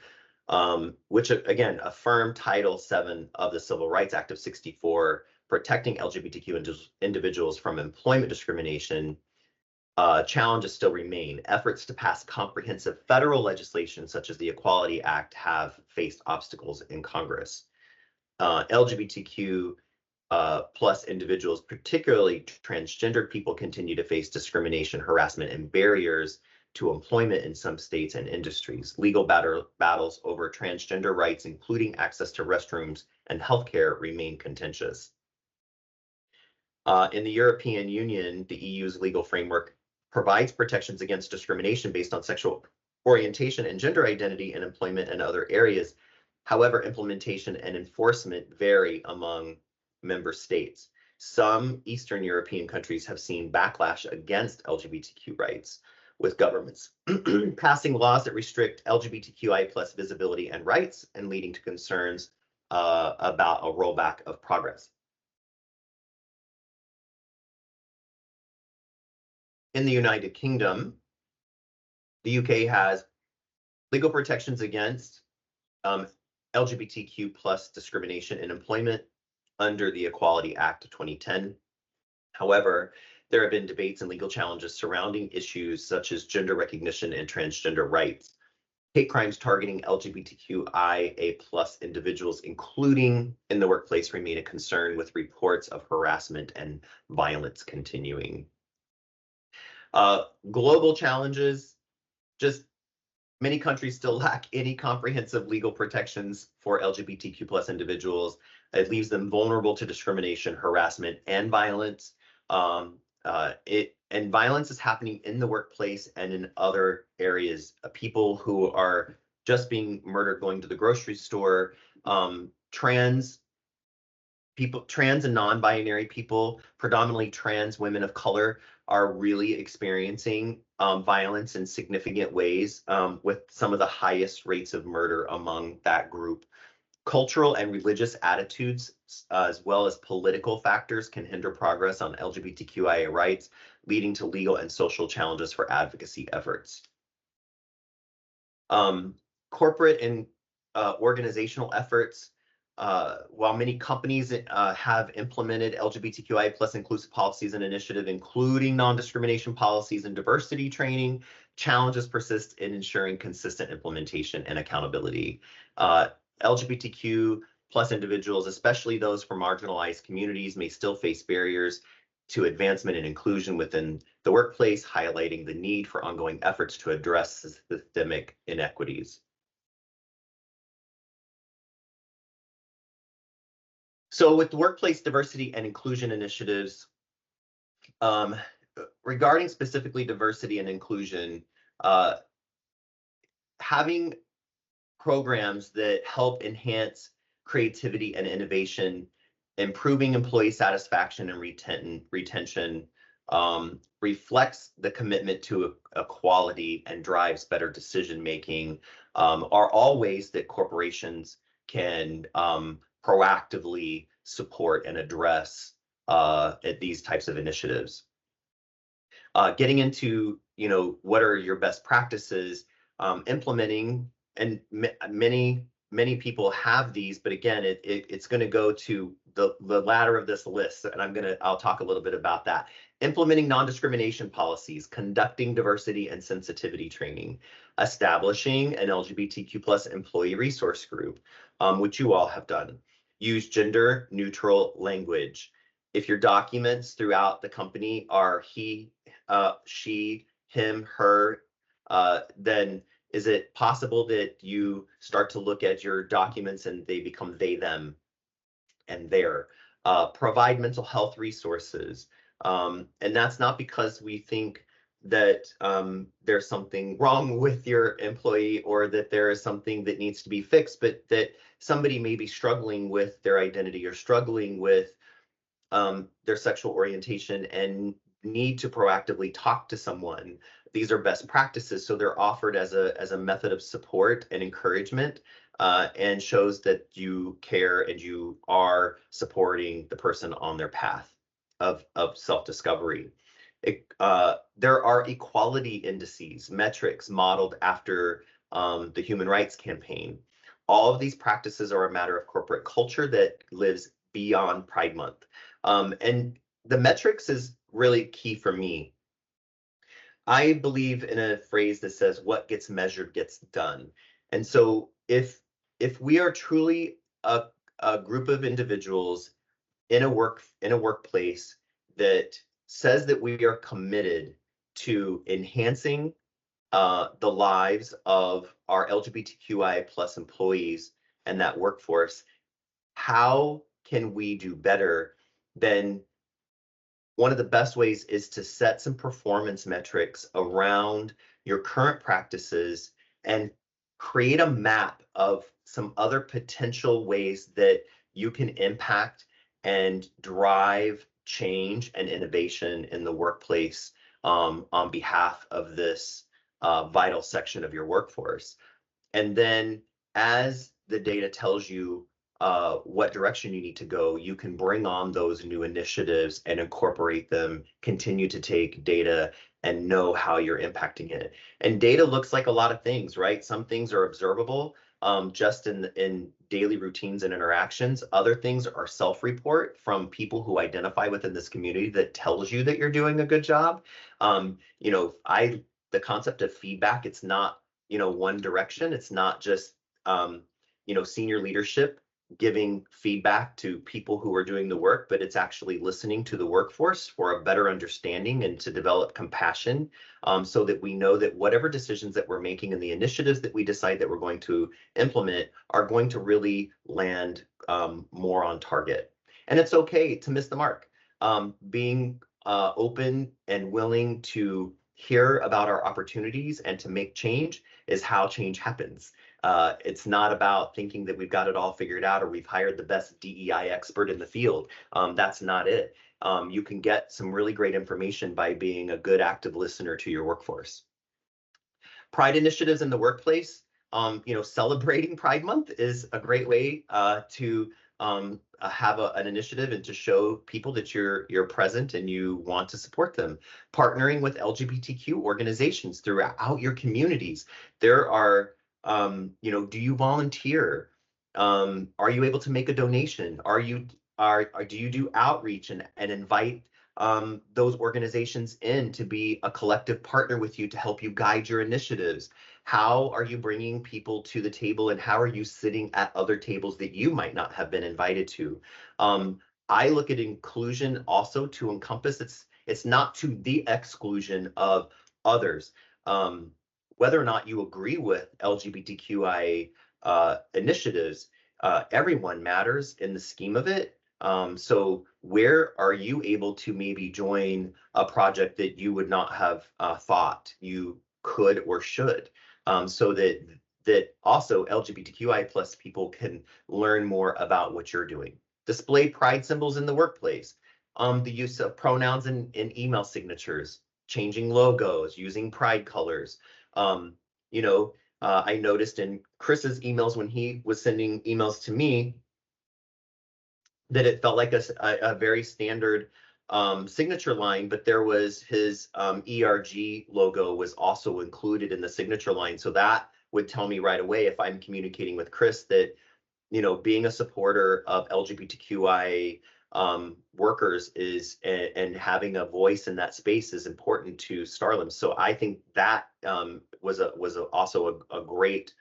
which again affirmed Title VII of the Civil Rights Act of '64, protecting LGBTQ individuals from employment discrimination, challenges still remain. Efforts to pass comprehensive federal legislation such as the Equality Act have faced obstacles in Congress. LGBTQ plus individuals, particularly transgender people, continue to face discrimination, harassment, and barriers to employment in some states and industries. Legal battles over transgender rights, including access to restrooms and healthcare, remain contentious. In the European Union, the EU's legal framework provides protections against discrimination based on sexual orientation and gender identity in employment and other areas. However, implementation and enforcement vary among member states. Some Eastern European countries have seen backlash against LGBTQ rights, with governments passing laws that restrict LGBTQI+ visibility and rights, and leading to concerns about a rollback of progress. In the United Kingdom, the UK has legal protections against LGBTQ+ discrimination in employment under the Equality Act of 2010. However, there have been debates and legal challenges surrounding issues such as gender recognition and transgender rights. Hate crimes targeting LGBTQIA+ individuals, including in the workplace, remain a concern, with reports of harassment and violence continuing. Global challenges, just many countries still lack any comprehensive legal protections for LGBTQ+ individuals. It leaves them vulnerable to discrimination, harassment, and violence. And violence is happening in the workplace and in other areas. People who are just being murdered going to the grocery store, trans and non-binary people, predominantly trans women of color, are really experiencing violence in significant ways, with some of the highest rates of murder among that group. Cultural and religious attitudes as well as political factors can hinder progress on LGBTQIA rights, leading to legal and social challenges for advocacy efforts. Corporate and organizational efforts. While many companies have implemented LGBTQI plus inclusive policies and initiative, including non-discrimination policies and diversity training, challenges persist in ensuring consistent implementation and accountability. LGBTQ plus individuals, especially those from marginalized communities, may still face barriers to advancement and inclusion within the workplace, highlighting the need for ongoing efforts to address systemic inequities. So with the workplace diversity and inclusion initiatives, regarding specifically diversity and inclusion, having programs that help enhance creativity and innovation, improving employee satisfaction and retention, reflects the commitment to equality and drives better decision making, are all ways that corporations can proactively support and address these types of initiatives. Getting into, what are your best practices, implementing, and many people have these, but again, it's going to go to the ladder of this list, and I'll talk a little bit about that. Implementing non-discrimination policies, conducting diversity and sensitivity training, establishing an LGBTQ plus employee resource group, which you all have done. Use gender neutral language. If your documents throughout the company are he, she, him, her, then is it possible that you start to look at your documents and they become they, them, and their? Provide mental health resources. And that's not because we think that there's something wrong with your employee or that there is something that needs to be fixed, but that somebody may be struggling with their identity or struggling with their sexual orientation and need to proactively talk to someone. These are best practices, so they're offered as a method of support and encouragement, and shows that you care and you are supporting the person on their path of self-discovery. There are equality indices, metrics modeled after the Human Rights Campaign. All of these practices are a matter of corporate culture that lives beyond Pride Month. And the metrics is really key for me. I believe in a phrase that says, what gets measured gets done. And so if we are truly a group of individuals in a workplace that says that we are committed to enhancing the lives of our LGBTQI plus employees and that workforce, how can we do better than one of the best ways is to set some performance metrics around your current practices and create a map of some other potential ways that you can impact and drive change and innovation in the workplace on behalf of this vital section of your workforce. And then as the data tells you what direction you need to go, you can bring on those new initiatives and incorporate them, continue to take data and know how you're impacting it. And data looks like a lot of things, right? Some things are observable just in daily routines and interactions. Other things are self-report from people who identify within this community that tells you that you're doing a good job. The concept of feedback, it's not, one direction. It's not just, senior leadership giving feedback to people who are doing the work, but it's actually listening to the workforce for a better understanding and to develop compassion, so that we know that whatever decisions that we're making and the initiatives that we decide that we're going to implement are going to really land more on target. And it's okay to miss the mark. Being open and willing to hear about our opportunities and to make change is how change happens. It's not about thinking that we've got it all figured out or we've hired the best DEI expert in the field. That's not it. You can get some really great information by being a good active listener to your workforce. Pride initiatives in the workplace. Celebrating Pride Month is a great way to have an initiative and to show people that you're present and you want to support them. Partnering with LGBTQ organizations throughout your communities. There are, do you volunteer? Are you able to make a donation? Do you do outreach and invite those organizations in to be a collective partner with you to help you guide your initiatives? How are you bringing people to the table, and how are you sitting at other tables that you might not have been invited to? I look at inclusion also to encompass, it's not to the exclusion of others. Whether or not you agree with LGBTQIA initiatives, everyone matters in the scheme of it. So where are you able to maybe join a project that you would not have thought you could or should, so that also LGBTQI plus people can learn more about what you're doing. Display pride symbols in the workplace, the use of pronouns in email signatures, changing logos, using pride colors. I noticed in Chris's emails when he was sending emails to me that it felt like a very standard signature line, but there was his ERG logo was also included in the signature line. So that would tell me right away, if I'm communicating with Chris, that being a supporter of LGBTQI workers is and having a voice in that space is important to STARLIMS. So I think that was also a great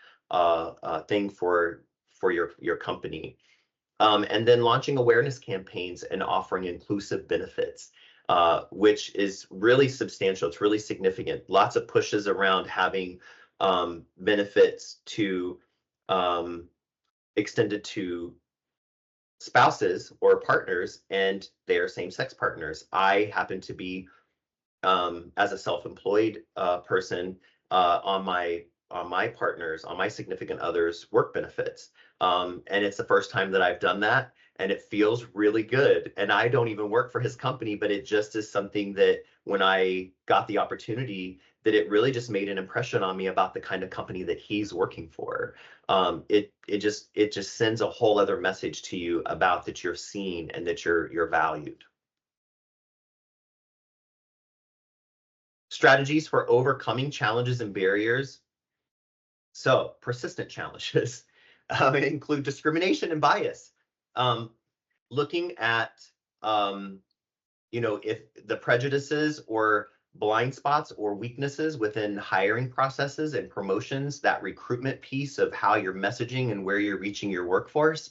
thing for your company. And then launching awareness campaigns and offering inclusive benefits, which is really substantial. It's really significant. Lots of pushes around having benefits to extended to spouses or partners and their same-sex partners. I happen to be, as a self-employed person, on my partners, on my significant others' work benefits. And it's the first time that I've done that, and it feels really good. And I don't even work for his company, but it just is something that when I got the opportunity, that it really just made an impression on me about the kind of company that he's working for. It just sends a whole other message to you about that you're seen and that you're valued. Strategies for overcoming challenges and barriers. So persistent challenges include discrimination and bias. Looking at, if the prejudices or blind spots or weaknesses within hiring processes and promotions, that recruitment piece of how you're messaging and where you're reaching your workforce,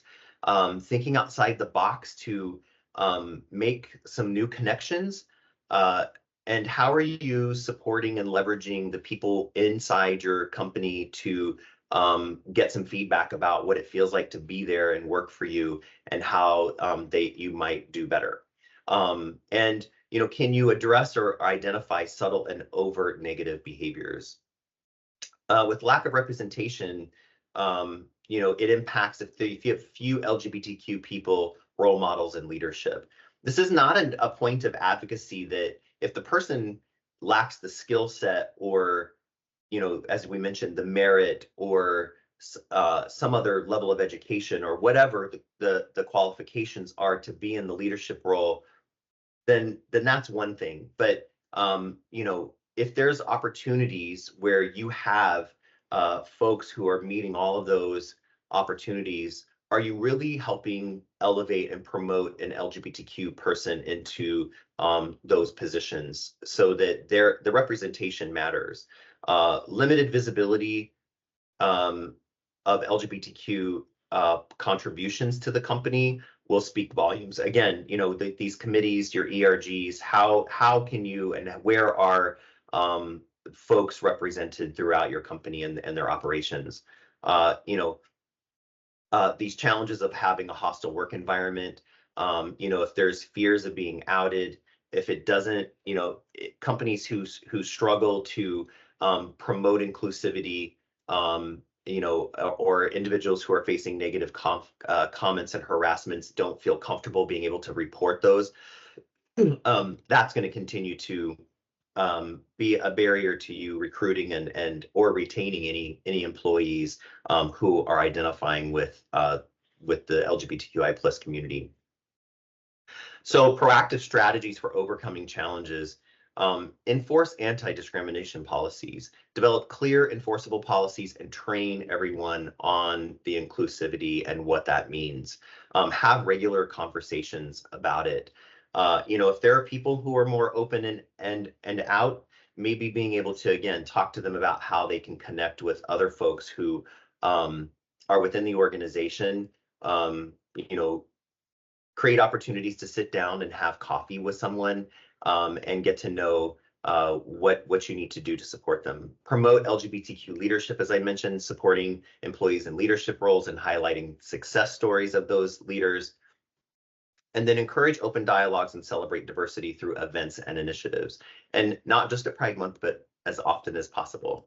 thinking outside the box to make some new connections, and how are you supporting and leveraging the people inside your company to get some feedback about what it feels like to be there and work for you, and how you might do better. And can you address or identify subtle and overt negative behaviors? With lack of representation, it impacts if you have few LGBTQ people, role models, and leadership. This is not a point of advocacy that if the person lacks the skill set or, as we mentioned, the merit or some other level of education or whatever the qualifications are to be in the leadership role, then that's one thing. But if there's opportunities where you have folks who are meeting all of those opportunities, are you really helping elevate and promote an LGBTQ person into those positions so that the representation matters? Limited visibility of LGBTQ contributions to the company will speak volumes. Again, these committees, your ERGs, how can you and where are folks represented throughout your company and their operations? These challenges of having a hostile work environment, if there's fears of being outed, if it doesn't, companies who struggle to promote inclusivity, or individuals who are facing negative comments and harassments don't feel comfortable being able to report those. That's going to continue to be a barrier to you recruiting and or retaining any employees who are identifying with with the LGBTQI plus community. So proactive strategies for overcoming challenges. Enforce anti-discrimination policies, develop clear enforceable policies, and train everyone on the inclusivity and what that means. Have regular conversations about it. If there are people who are more open and out, maybe being able to, again, talk to them about how they can connect with other folks who are within the organization, create opportunities to sit down and have coffee with someone, and get to know what you need to do to support them. Promote LGBTQ leadership, as I mentioned, supporting employees in leadership roles and highlighting success stories of those leaders. And then encourage open dialogues and celebrate diversity through events and initiatives. And not just at Pride Month, but as often as possible.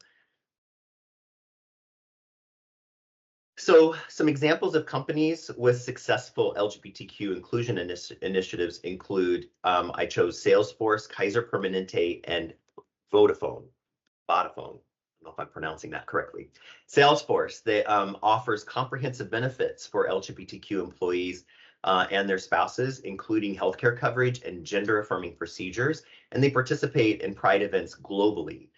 So some examples of companies with successful LGBTQ inclusion initiatives include, I chose Salesforce, Kaiser Permanente, and Vodafone. I don't know if I'm pronouncing that correctly. Salesforce, they offers comprehensive benefits for LGBTQ employees and their spouses, including healthcare coverage and gender-affirming procedures, and they participate in Pride events globally.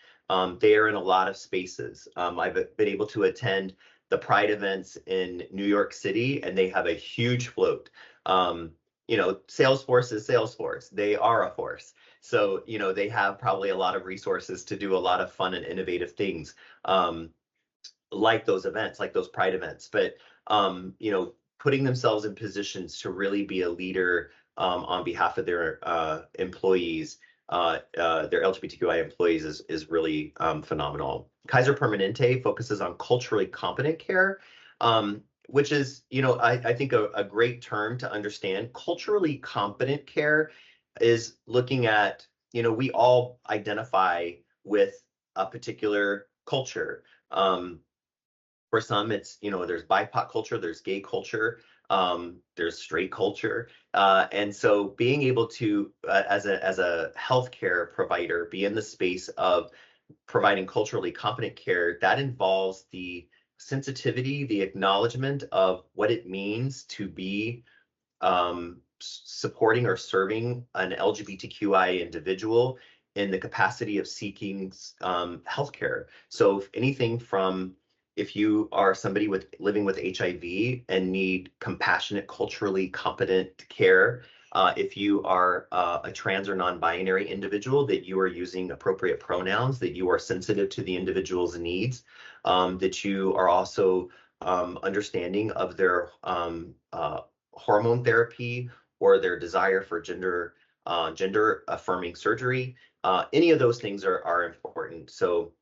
They are in a lot of spaces. I've been able to attend the Pride events in New York City, and they have a huge float. Salesforce is Salesforce. They are a force. So, they have probably a lot of resources to do a lot of fun and innovative things, like those events, like those Pride events. But, putting themselves in positions to really be a leader on behalf of their employees, their LGBTQI employees is really phenomenal. Kaiser Permanente focuses on culturally competent care, which is, I think a great term to understand. Culturally competent care is looking at, we all identify with a particular culture. For some, it's, there's BIPOC culture, there's gay culture, there's straight culture. And so being able to, as a healthcare provider, be in the space of providing culturally competent care, that involves the sensitivity, the acknowledgement of what it means to be supporting or serving an LGBTQI individual in the capacity of seeking healthcare. So if anything from, if you are somebody living with HIV and need compassionate, culturally competent care, if you are a trans or non-binary individual, that you are using appropriate pronouns, that you are sensitive to the individual's needs, that you are also understanding of their hormone therapy or their desire for gender affirming surgery. Any of those things are important. So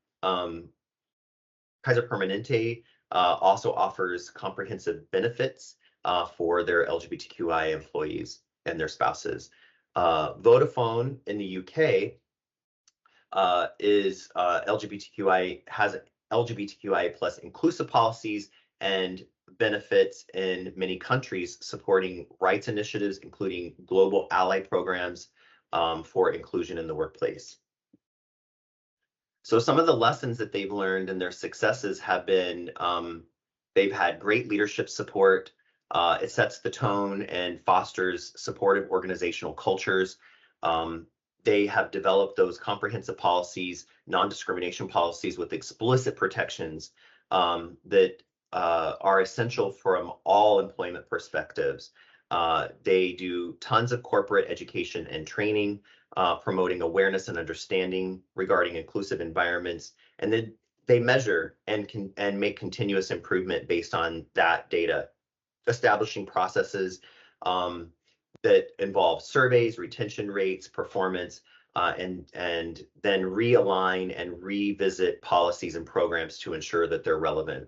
Kaiser Permanente also offers comprehensive benefits for their LGBTQI employees and their spouses. Vodafone in the UK has LGBTQI plus inclusive policies and benefits in many countries, supporting rights initiatives, including global ally programs for inclusion in the workplace. So some of the lessons that they've learned and their successes have been, they've had great leadership support. It sets the tone and fosters supportive organizational cultures. They have developed those comprehensive policies, non-discrimination policies with explicit protections that are essential from all employment perspectives. They do tons of corporate education and training, promoting awareness and understanding regarding inclusive environments, and then they measure and make continuous improvement based on that data, establishing processes that involve surveys, retention rates, performance, and then realign and revisit policies and programs to ensure that they're relevant.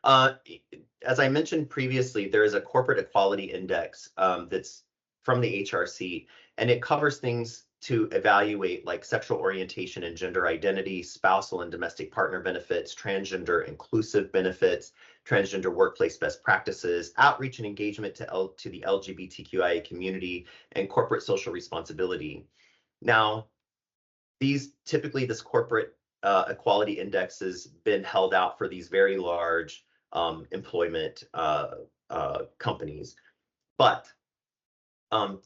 As I mentioned previously, there is a corporate equality index that's from the HRC, and it covers things to evaluate like sexual orientation and gender identity, spousal and domestic partner benefits, transgender inclusive benefits, transgender workplace best practices, outreach and engagement to the LGBTQIA community, and corporate social responsibility. Now, this corporate equality index has been held out for these very large employment companies. But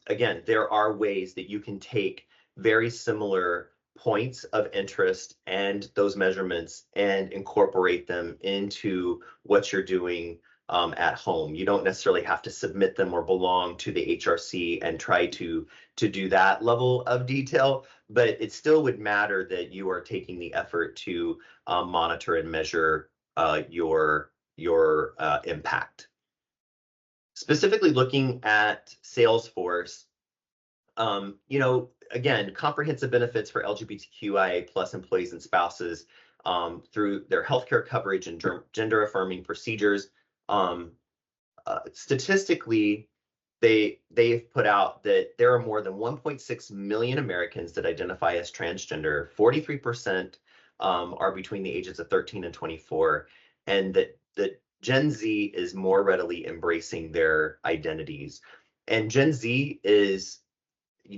again, there are ways that you can take very similar points of interest and those measurements and incorporate them into what you're doing at home. You don't necessarily have to submit them or belong to the HRC and try to do that level of detail, but it still would matter that you are taking the effort to monitor and measure your impact. Specifically looking at Salesforce, again, comprehensive benefits for LGBTQIA plus employees and spouses through their healthcare coverage and gender-affirming procedures. Statistically, they've put out that there are more than 1.6 million Americans that identify as transgender. 43% are between the ages of 13 and 24, and that Gen Z is more readily embracing their identities. And Gen Z is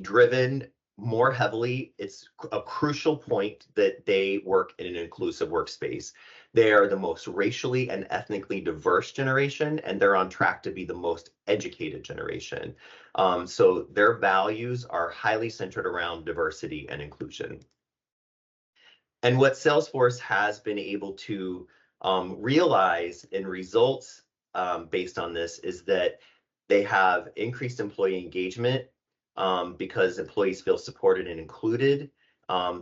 driven more heavily. It's a crucial point that they work in an inclusive workspace. They are the most racially and ethnically diverse generation, and they're on track to be the most educated generation. So their values are highly centered around diversity and inclusion. And what Salesforce has been able to realize in results based on this is that they have increased employee engagement because employees feel supported and included.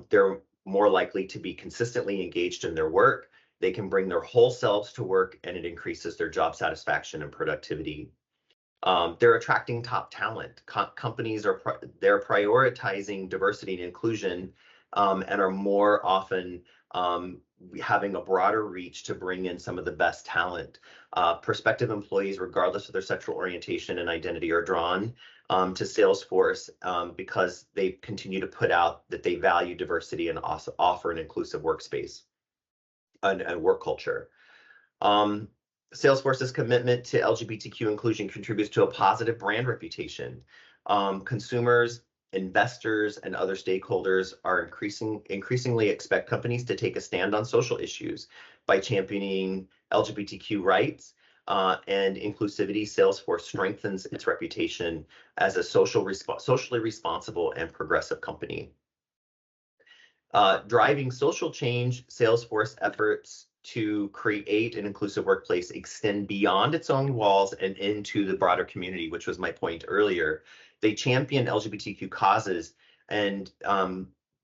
They're more likely to be consistently engaged in their work. They can bring their whole selves to work, and it increases their job satisfaction and productivity. They're attracting top talent. Companies they're prioritizing diversity and inclusion and are more often having a broader reach to bring in some of the best talent. Prospective employees, regardless of their sexual orientation and identity, are drawn to Salesforce because they continue to put out that they value diversity and also offer an inclusive workspace and work culture. Salesforce's commitment to LGBTQ inclusion contributes to a positive brand reputation. Consumers, investors, and other stakeholders are increasingly expect companies to take a stand on social issues by championing LGBTQ rights and inclusivity. Salesforce strengthens its reputation as a socially responsible and progressive company. Driving social change, Salesforce efforts to create an inclusive workplace extend beyond its own walls and into the broader community, which was my point earlier. They champion LGBTQ causes, and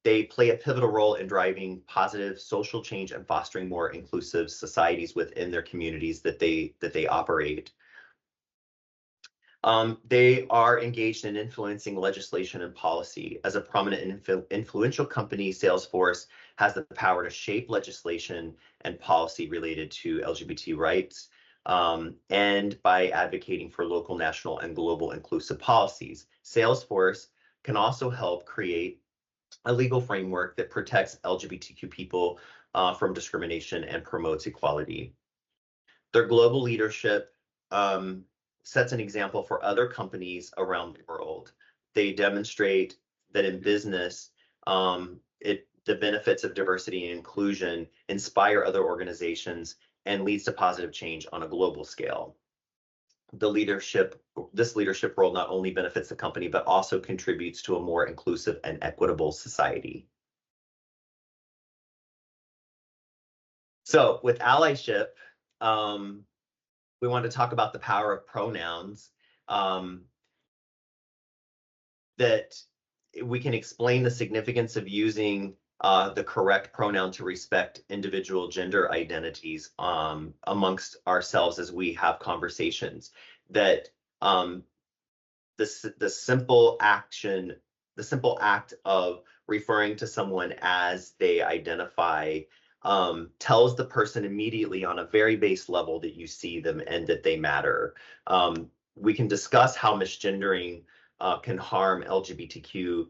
they play a pivotal role in driving positive social change and fostering more inclusive societies within their communities that they operate. They are engaged in influencing legislation and policy. As a prominent and influential company, Salesforce has the power to shape legislation and policy related to LGBT rights, and by advocating for local, national, and global inclusive policies. Salesforce can also help create a legal framework that protects LGBTQ people from discrimination and promotes equality. Their global leadership sets an example for other companies around the world. They demonstrate that in business, the benefits of diversity and inclusion inspire other organizations and leads to positive change on a global scale. This leadership role not only benefits the company, but also contributes to a more inclusive and equitable society. So with allyship, we want to talk about the power of pronouns, that we can explain the significance of using the correct pronoun to respect individual gender identities amongst ourselves as we have conversations. That the simple act of referring to someone as they identify tells the person immediately on a very base level that you see them and that they matter. We can discuss how misgendering can harm LGBTQ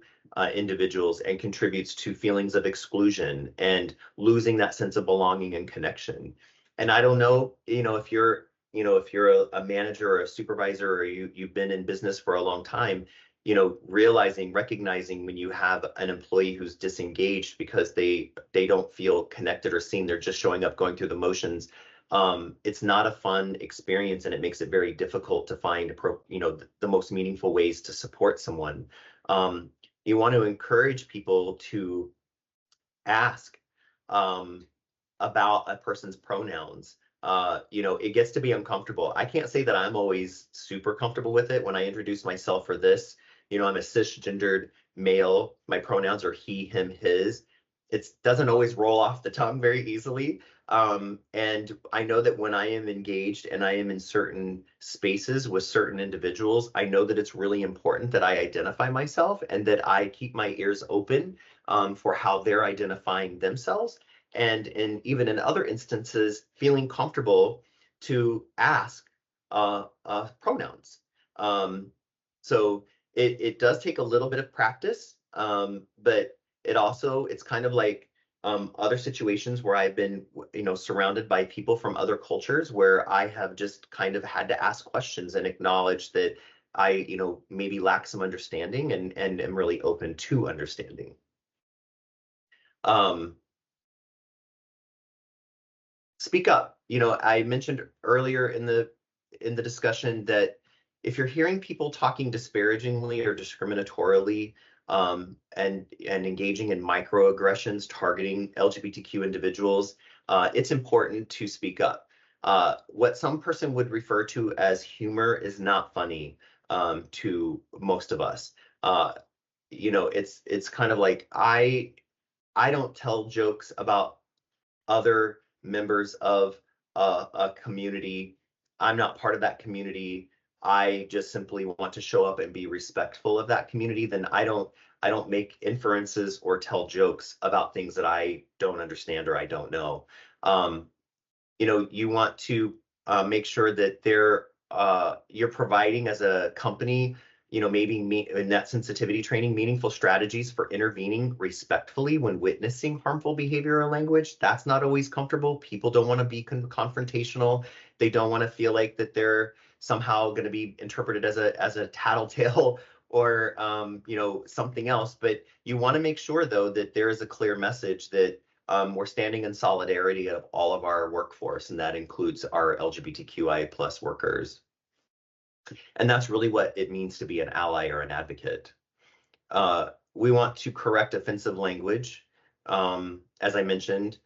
individuals and contributes to feelings of exclusion and losing that sense of belonging and connection. And I don't know, if you're a manager or a supervisor, or you've been in business for a long time, recognizing when you have an employee who's disengaged because they don't feel connected or seen, they're just showing up, going through the motions. it's not a fun experience, and it makes it very difficult to find the most meaningful ways to support someone. You want to encourage people to ask about a person's pronouns. It gets to be uncomfortable. I can't say that I'm always super comfortable with it when I introduce myself for this. I'm a cisgendered male. My pronouns are he, him, his. It doesn't always roll off the tongue very easily. And I know that when I am engaged and I am in certain spaces with certain individuals, I know that it's really important that I identify myself and that I keep my ears open for how they're identifying themselves. And even in other instances, feeling comfortable to ask pronouns. So it does take a little bit of practice, but it's kind of like other situations where I've been, surrounded by people from other cultures where I have just kind of had to ask questions and acknowledge that I, maybe lack some understanding and am really open to understanding. Speak up. I mentioned earlier in the discussion that if you're hearing people talking disparagingly or discriminatorily, and engaging in microaggressions targeting LGBTQ individuals, it's important to speak up. What some person would refer to as humor is not funny to most of us. It's kind of like I don't tell jokes about other members of a community. I'm not part of that community. I just simply want to show up and be respectful of that community. Then I don't make inferences or tell jokes about things that I don't understand or I don't know. You want to make sure that you're providing as a company, maybe in that sensitivity training, meaningful strategies for intervening respectfully when witnessing harmful behavior or language. That's not always comfortable. People don't want to be confrontational. They don't want to feel like that they're somehow going to be interpreted as a tattletale or something else. But you want to make sure, though, that there is a clear message that we're standing in solidarity of all of our workforce, and that includes our LGBTQIA plus workers. And that's really what it means to be an ally or an advocate. We want to correct offensive language. As I mentioned,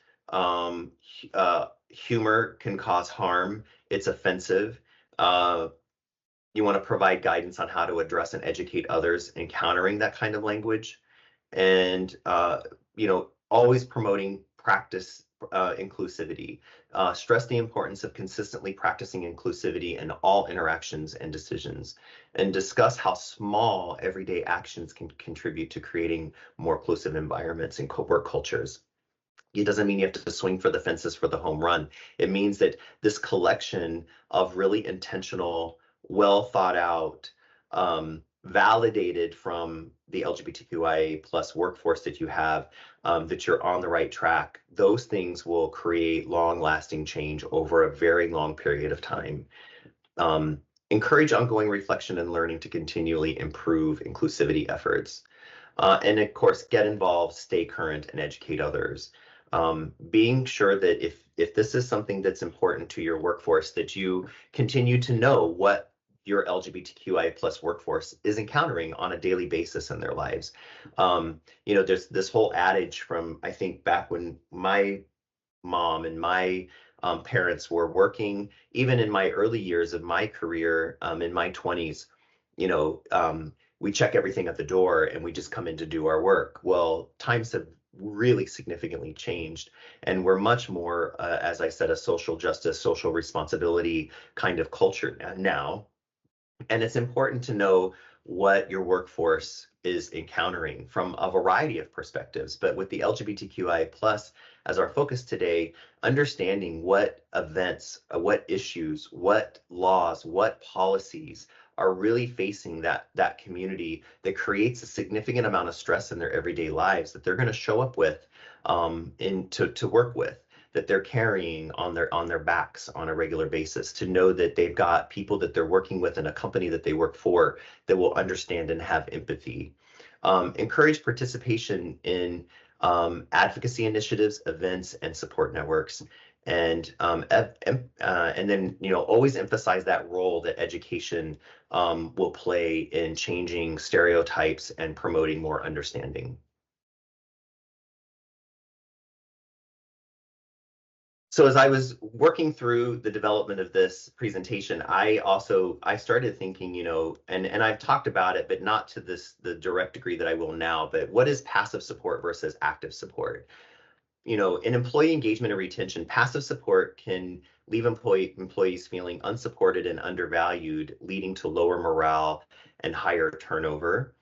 humor can cause harm. It's offensive. You want to provide guidance on how to address and educate others encountering that kind of language. And always promoting practice inclusivity. Stress the importance of consistently practicing inclusivity in all interactions and decisions, and discuss how small everyday actions can contribute to creating more inclusive environments and work cultures. It doesn't mean you have to swing for the fences for the home run. It means that this collection of really intentional, well thought out, validated from the LGBTQIA plus workforce that you have, that you're on the right track. Those things will create long lasting change over a very long period of time. Encourage ongoing reflection and learning to continually improve inclusivity efforts. And of course, get involved, stay current, and educate others. Being sure that if this is something that's important to your workforce, that you continue to know what your LGBTQI plus workforce is encountering on a daily basis in their lives. There's this whole adage from, I think, back when my mom and my parents were working, even in my early years of my career, in my 20s, we check everything at the door and we just come in to do our work. Well, times have really significantly changed, and we're much more, as I said, a social justice, social responsibility kind of culture now. And it's important to know what your workforce is encountering from a variety of perspectives. But with the LGBTQI plus as our focus today, understanding what events, what issues, what laws, what policies are really facing that community that creates a significant amount of stress in their everyday lives that they're going to show up with to work with, that they're carrying on their backs on a regular basis, to know that they've got people that they're working with in a company that they work for that will understand and have empathy. Encourage participation in advocacy initiatives, events, and support networks. and then always emphasize that role that education will play in changing stereotypes and promoting more understanding. So as I was working through the development of this presentation, I started thinking, and I've talked about it, but not to the direct degree that I will now, but what is passive support versus active support? In employee engagement and retention, passive support can leave employees feeling unsupported and undervalued, leading to lower morale and higher turnover,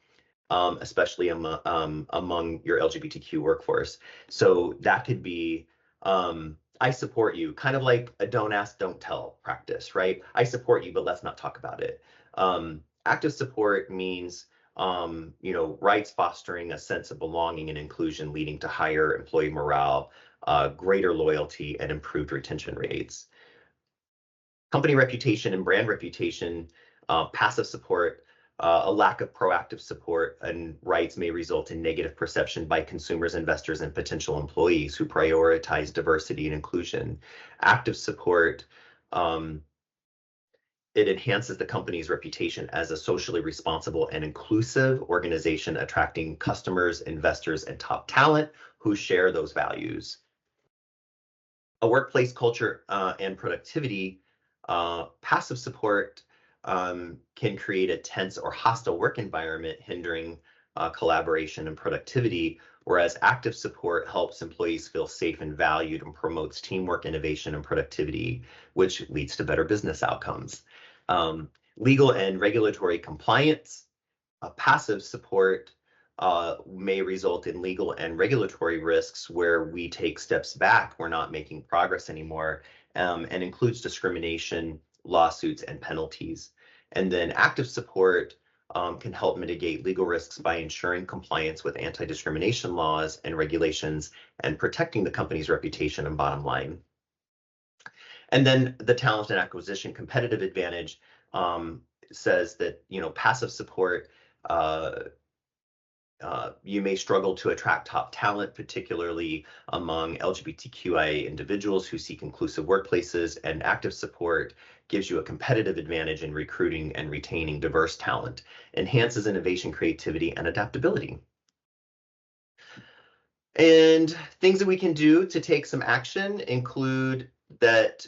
especially among your LGBTQ workforce. So that could be, I support you, kind of like a don't ask, don't tell practice, right? I support you, but let's not talk about it. Active support means, rights fostering a sense of belonging and inclusion, leading to higher employee morale, greater loyalty, and improved retention rates. Company reputation and brand reputation, passive support, a lack of proactive support and rights may result in negative perception by consumers, investors, and potential employees who prioritize diversity and inclusion. Active support, it enhances the company's reputation as a socially responsible and inclusive organization, attracting customers, investors, and top talent who share those values. A workplace culture and productivity, passive support can create a tense or hostile work environment, hindering collaboration and productivity, whereas active support helps employees feel safe and valued and promotes teamwork, innovation, and productivity, which leads to better business outcomes. Legal and regulatory compliance, passive support may result in legal and regulatory risks where we take steps back, we're not making progress anymore, and includes discrimination, lawsuits, and penalties. And then active support can help mitigate legal risks by ensuring compliance with anti-discrimination laws and regulations and protecting the company's reputation and bottom line. And then the talent and acquisition competitive advantage says that, passive support, you may struggle to attract top talent, particularly among LGBTQIA individuals who seek inclusive workplaces, and active support gives you a competitive advantage in recruiting and retaining diverse talent, enhances innovation, creativity, and adaptability. And things that we can do to take some action include that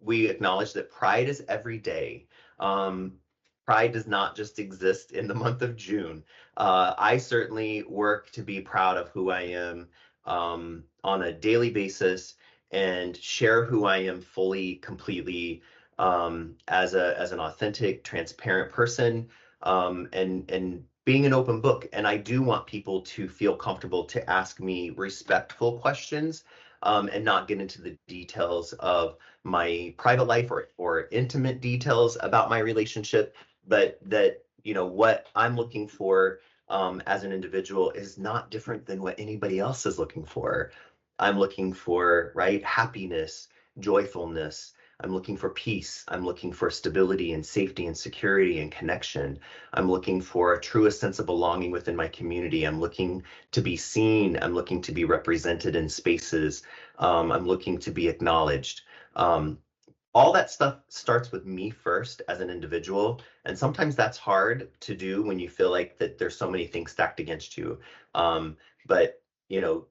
we acknowledge that pride is every day. Pride does not just exist in the month of June. I certainly work to be proud of who I am on a daily basis and share who I am fully, completely, as an authentic, transparent person, and being an open book. And I do want people to feel comfortable to ask me respectful questions, and not get into the details of my private life or intimate details about my relationship, but that, what I'm looking for as an individual is not different than what anybody else is looking for. I'm looking for, right, happiness, joyfulness. I'm looking for peace. I'm looking for stability and safety and security and connection. I'm looking for a truest sense of belonging within my community. I'm looking to be seen. I'm looking to be represented in spaces. I'm looking to be acknowledged. All that stuff starts with me first as an individual. And sometimes that's hard to do when you feel like that there's so many things stacked against you. But,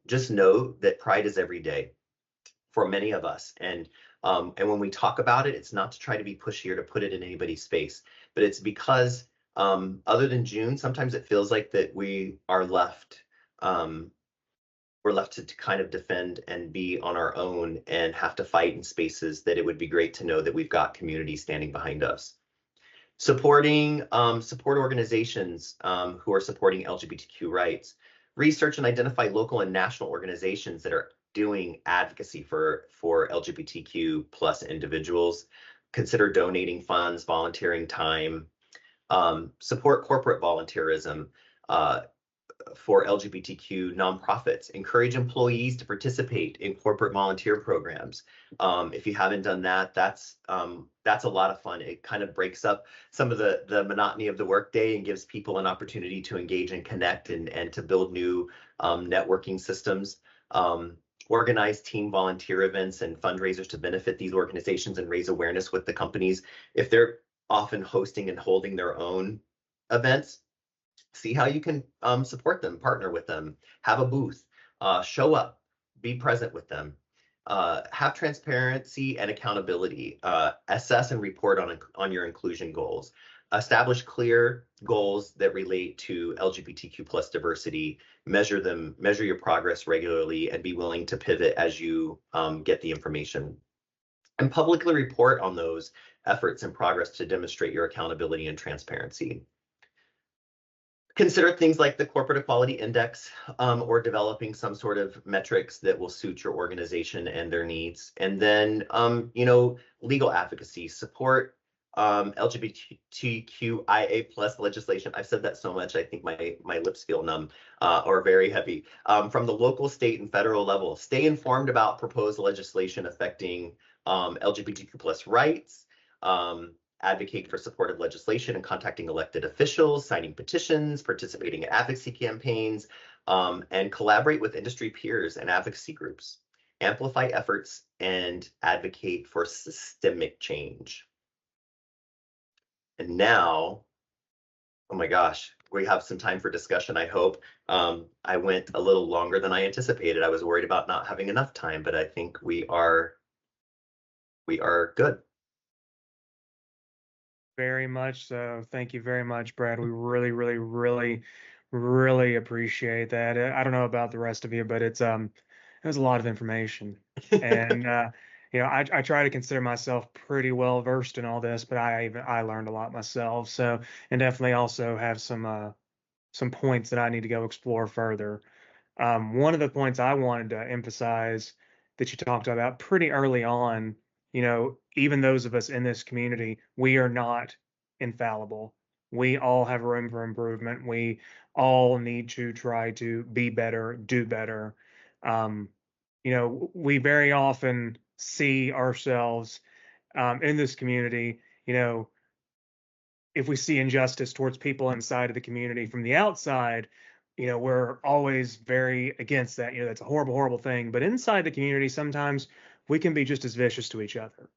just know that pride is every day for many of us. And when we talk about it, it's not to try to be pushy or to put it in anybody's face, but it's because other than June, sometimes it feels like that we are left, we're left to kind of defend and be on our own and have to fight in spaces that it would be great to know that we've got community standing behind us. Supporting support organizations who are supporting LGBTQ rights. Research and identify local and national organizations that are doing advocacy for LGBTQ plus individuals. Consider donating funds, volunteering time. Support corporate volunteerism for LGBTQ nonprofits. Encourage employees to participate in corporate volunteer programs. If you haven't done that, that's a lot of fun. It kind of breaks up some of the monotony of the workday and gives people an opportunity to engage and connect and to build new networking systems. organize team volunteer events and fundraisers to benefit these organizations and raise awareness with the companies. If they're often hosting and holding their own events, see how you can support them, partner with them, have a booth, show up, be present with them, have transparency and accountability, assess and report on your inclusion goals, establish clear goals that relate to LGBTQ plus diversity, measure your progress regularly, and be willing to pivot as you get the information. And publicly report on those efforts and progress to demonstrate your accountability and transparency. Consider things like the Corporate Equality Index, or developing some sort of metrics that will suit your organization and their needs. And then, legal advocacy, support LGBTQIA plus legislation. I've said that so much, I think my lips feel numb or very heavy. From the local, state, and federal level, stay informed about proposed legislation affecting LGBTQ plus rights. Advocate for supportive legislation and contacting elected officials, signing petitions, participating in advocacy campaigns, and collaborate with industry peers and advocacy groups. Amplify efforts and advocate for systemic change. And now, oh my gosh, we have some time for discussion, I hope. I went a little longer than I anticipated. I was worried about not having enough time, but I think we are good. Very much so. Thank you very much, Brad. We really, really, really, really appreciate that. I don't know about the rest of you, but it was a lot of information. And I try to consider myself pretty well versed in all this, but I learned a lot myself. So, and definitely also have some points that I need to go explore further. One of the points I wanted to emphasize that you talked about pretty early on, even those of us in this community, we are not infallible. We all have room for improvement. We all need to try to be better, do better. Um, we very often see ourselves in this community, if we see injustice towards people inside of the community from the outside, we're always very against that. That's a horrible, horrible thing. But inside the community, sometimes we can be just as vicious to each other.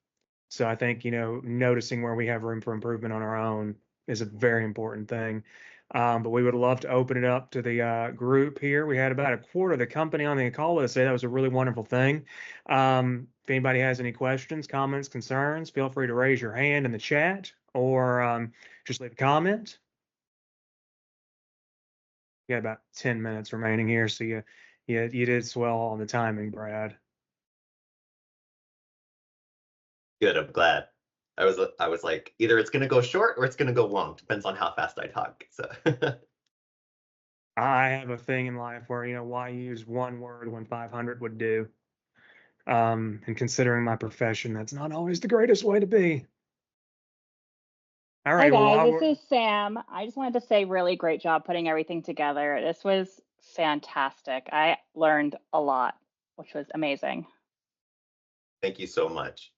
So I think, noticing where we have room for improvement on our own is a very important thing. But we would love to open it up to the group here. We had about a quarter of the company on the call with us today. That was a really wonderful thing. If anybody has any questions, comments, concerns, feel free to raise your hand in the chat or just leave a comment. You got about 10 minutes remaining here, so you did swell on the timing, Brad. Good, I'm glad. I was like, either it's gonna go short or it's gonna go long. Depends on how fast I talk. So I have a thing in life where, why use one word when 500 would do? And considering my profession, that's not always the greatest way to be. All Hi right, well, guys, this is Sam. I just wanted to say really great job putting everything together. This was fantastic. I learned a lot, which was amazing. thank you so much.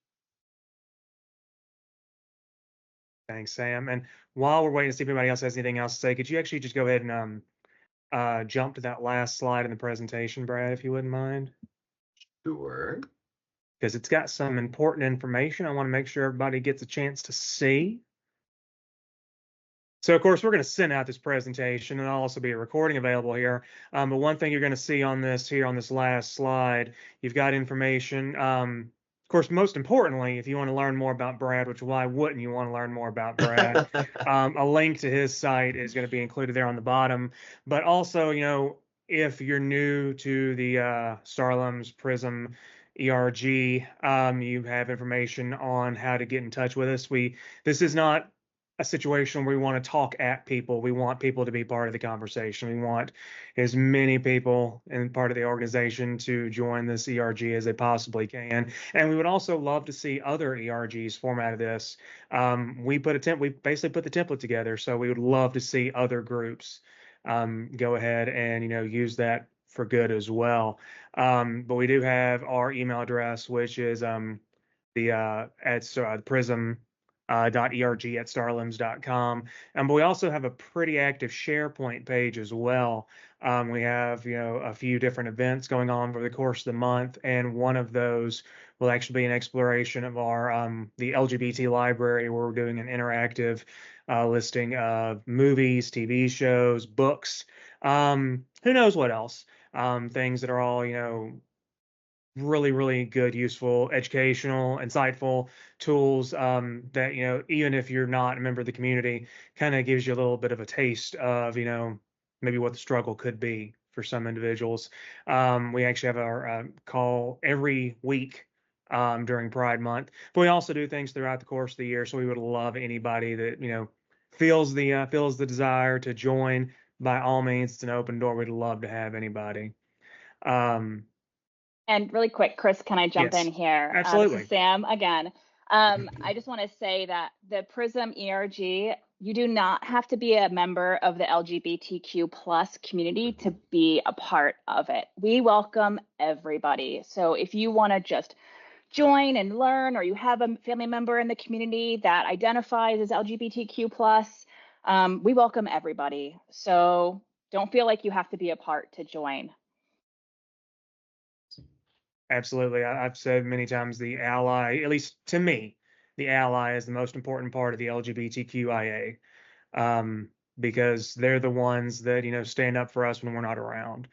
Thanks, Sam. And while we're waiting to see if anybody else has anything else to say, could you actually just go ahead and jump to that last slide in the presentation, Brad, if you wouldn't mind? Sure. Because it's got some important information I want to make sure everybody gets a chance to see. So, of course, we're going to send out this presentation, and there'll also be a recording available here. But one thing you're going to see on this last slide, you've got information. Of course, most importantly, if you want to learn more about Brad, which why wouldn't you want to learn more about Brad? A link to his site is going to be included there on the bottom. But also, if you're new to the STARLIMS PRISM ERG, you have information on how to get in touch with us. This is not a situation where we want to talk at people. We want people to be part of the conversation. We want as many people and part of the organization to join this ERG as they possibly can. And we would also love to see other ERGs form out of this. We basically put the template together, so we would love to see other groups go ahead and use that for good as well. But we do have our email address, which is the PRISM .erg@starlims.com. But we also have a pretty active SharePoint page as well. We have, a few different events going on over the course of the month, and one of those will actually be an exploration of our the LGBT library, where we're doing an interactive listing of movies, TV shows, books, who knows what else, things that are all, really, really good, useful, educational, insightful tools, that, even if you're not a member of the community, kind of gives you a little bit of a taste of, maybe what the struggle could be for some individuals. We actually have our call every week during Pride Month, but we also do things throughout the course of the year. So we would love anybody that, feels the desire to join. By all means, it's an open door. We'd love to have anybody. And really quick, Chris, can I jump Yes, in here? This absolutely. is Sam again. I just want to say that the PRISM ERG, you do not have to be a member of the LGBTQ plus community to be a part of it. We welcome everybody. So if you want to just join and learn, or you have a family member in the community that identifies as LGBTQ plus, we welcome everybody. So don't feel like you have to be a part to join. Absolutely. I've said many times the ally, at least to me, the ally is the most important part of the LGBTQIA, because they're the ones that, stand up for us when we're not around.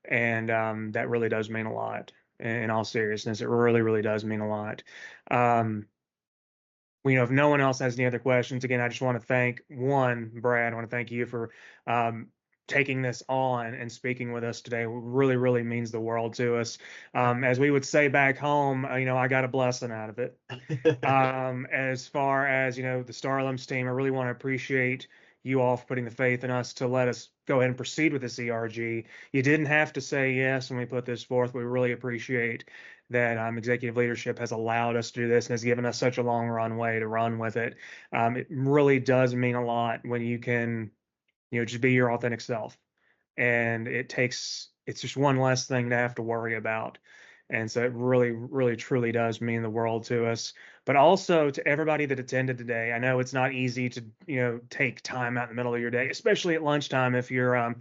And that really does mean a lot. In all seriousness, it really, really does mean a lot. If no one else has any other questions, again, I just want to thank Brad. I want to thank you for taking this on and speaking with us today. It really, really means the world to us. As we would say back home, I got a blessing out of it. As far as, the STARLIMS team, I really want to appreciate you all for putting the faith in us to let us go ahead and proceed with this ERG. You didn't have to say yes when we put this forth. We really appreciate that executive leadership has allowed us to do this and has given us such a long runway to run with it. It really does mean a lot when you can, just be your authentic self. And it's just one less thing to have to worry about. And so it really, really, truly does mean the world to us. But also to everybody that attended today. I know it's not easy to, take time out in the middle of your day, especially at lunchtime if you're in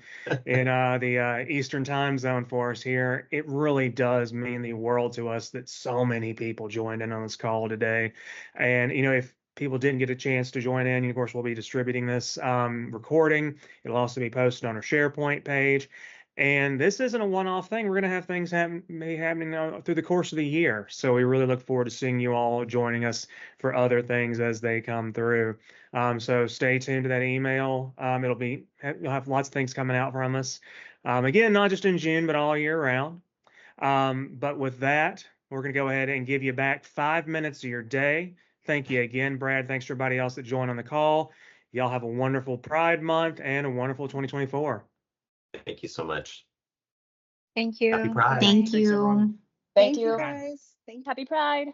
the Eastern time zone for us here. It really does mean the world to us that so many people joined in on this call today. And, if people didn't get a chance to join in, of course, we'll be distributing this recording. It'll also be posted on our SharePoint page. And this isn't a one-off thing. We're going to have things happening through the course of the year. So we really look forward to seeing you all joining us for other things as they come through. So stay tuned to that email. You'll have lots of things coming out from us. Again, not just in June, but all year round. But with that, we're going to go ahead and give you back 5 minutes of your day. Thank you again, Brad. Thanks to everybody else that joined on the call. Y'all have a wonderful Pride Month and a wonderful 2024. Thank you so much. Thank you. Happy Pride. Thank Thanks, everyone. you. Thank Thank you, you. guys. Thank you. Happy Pride.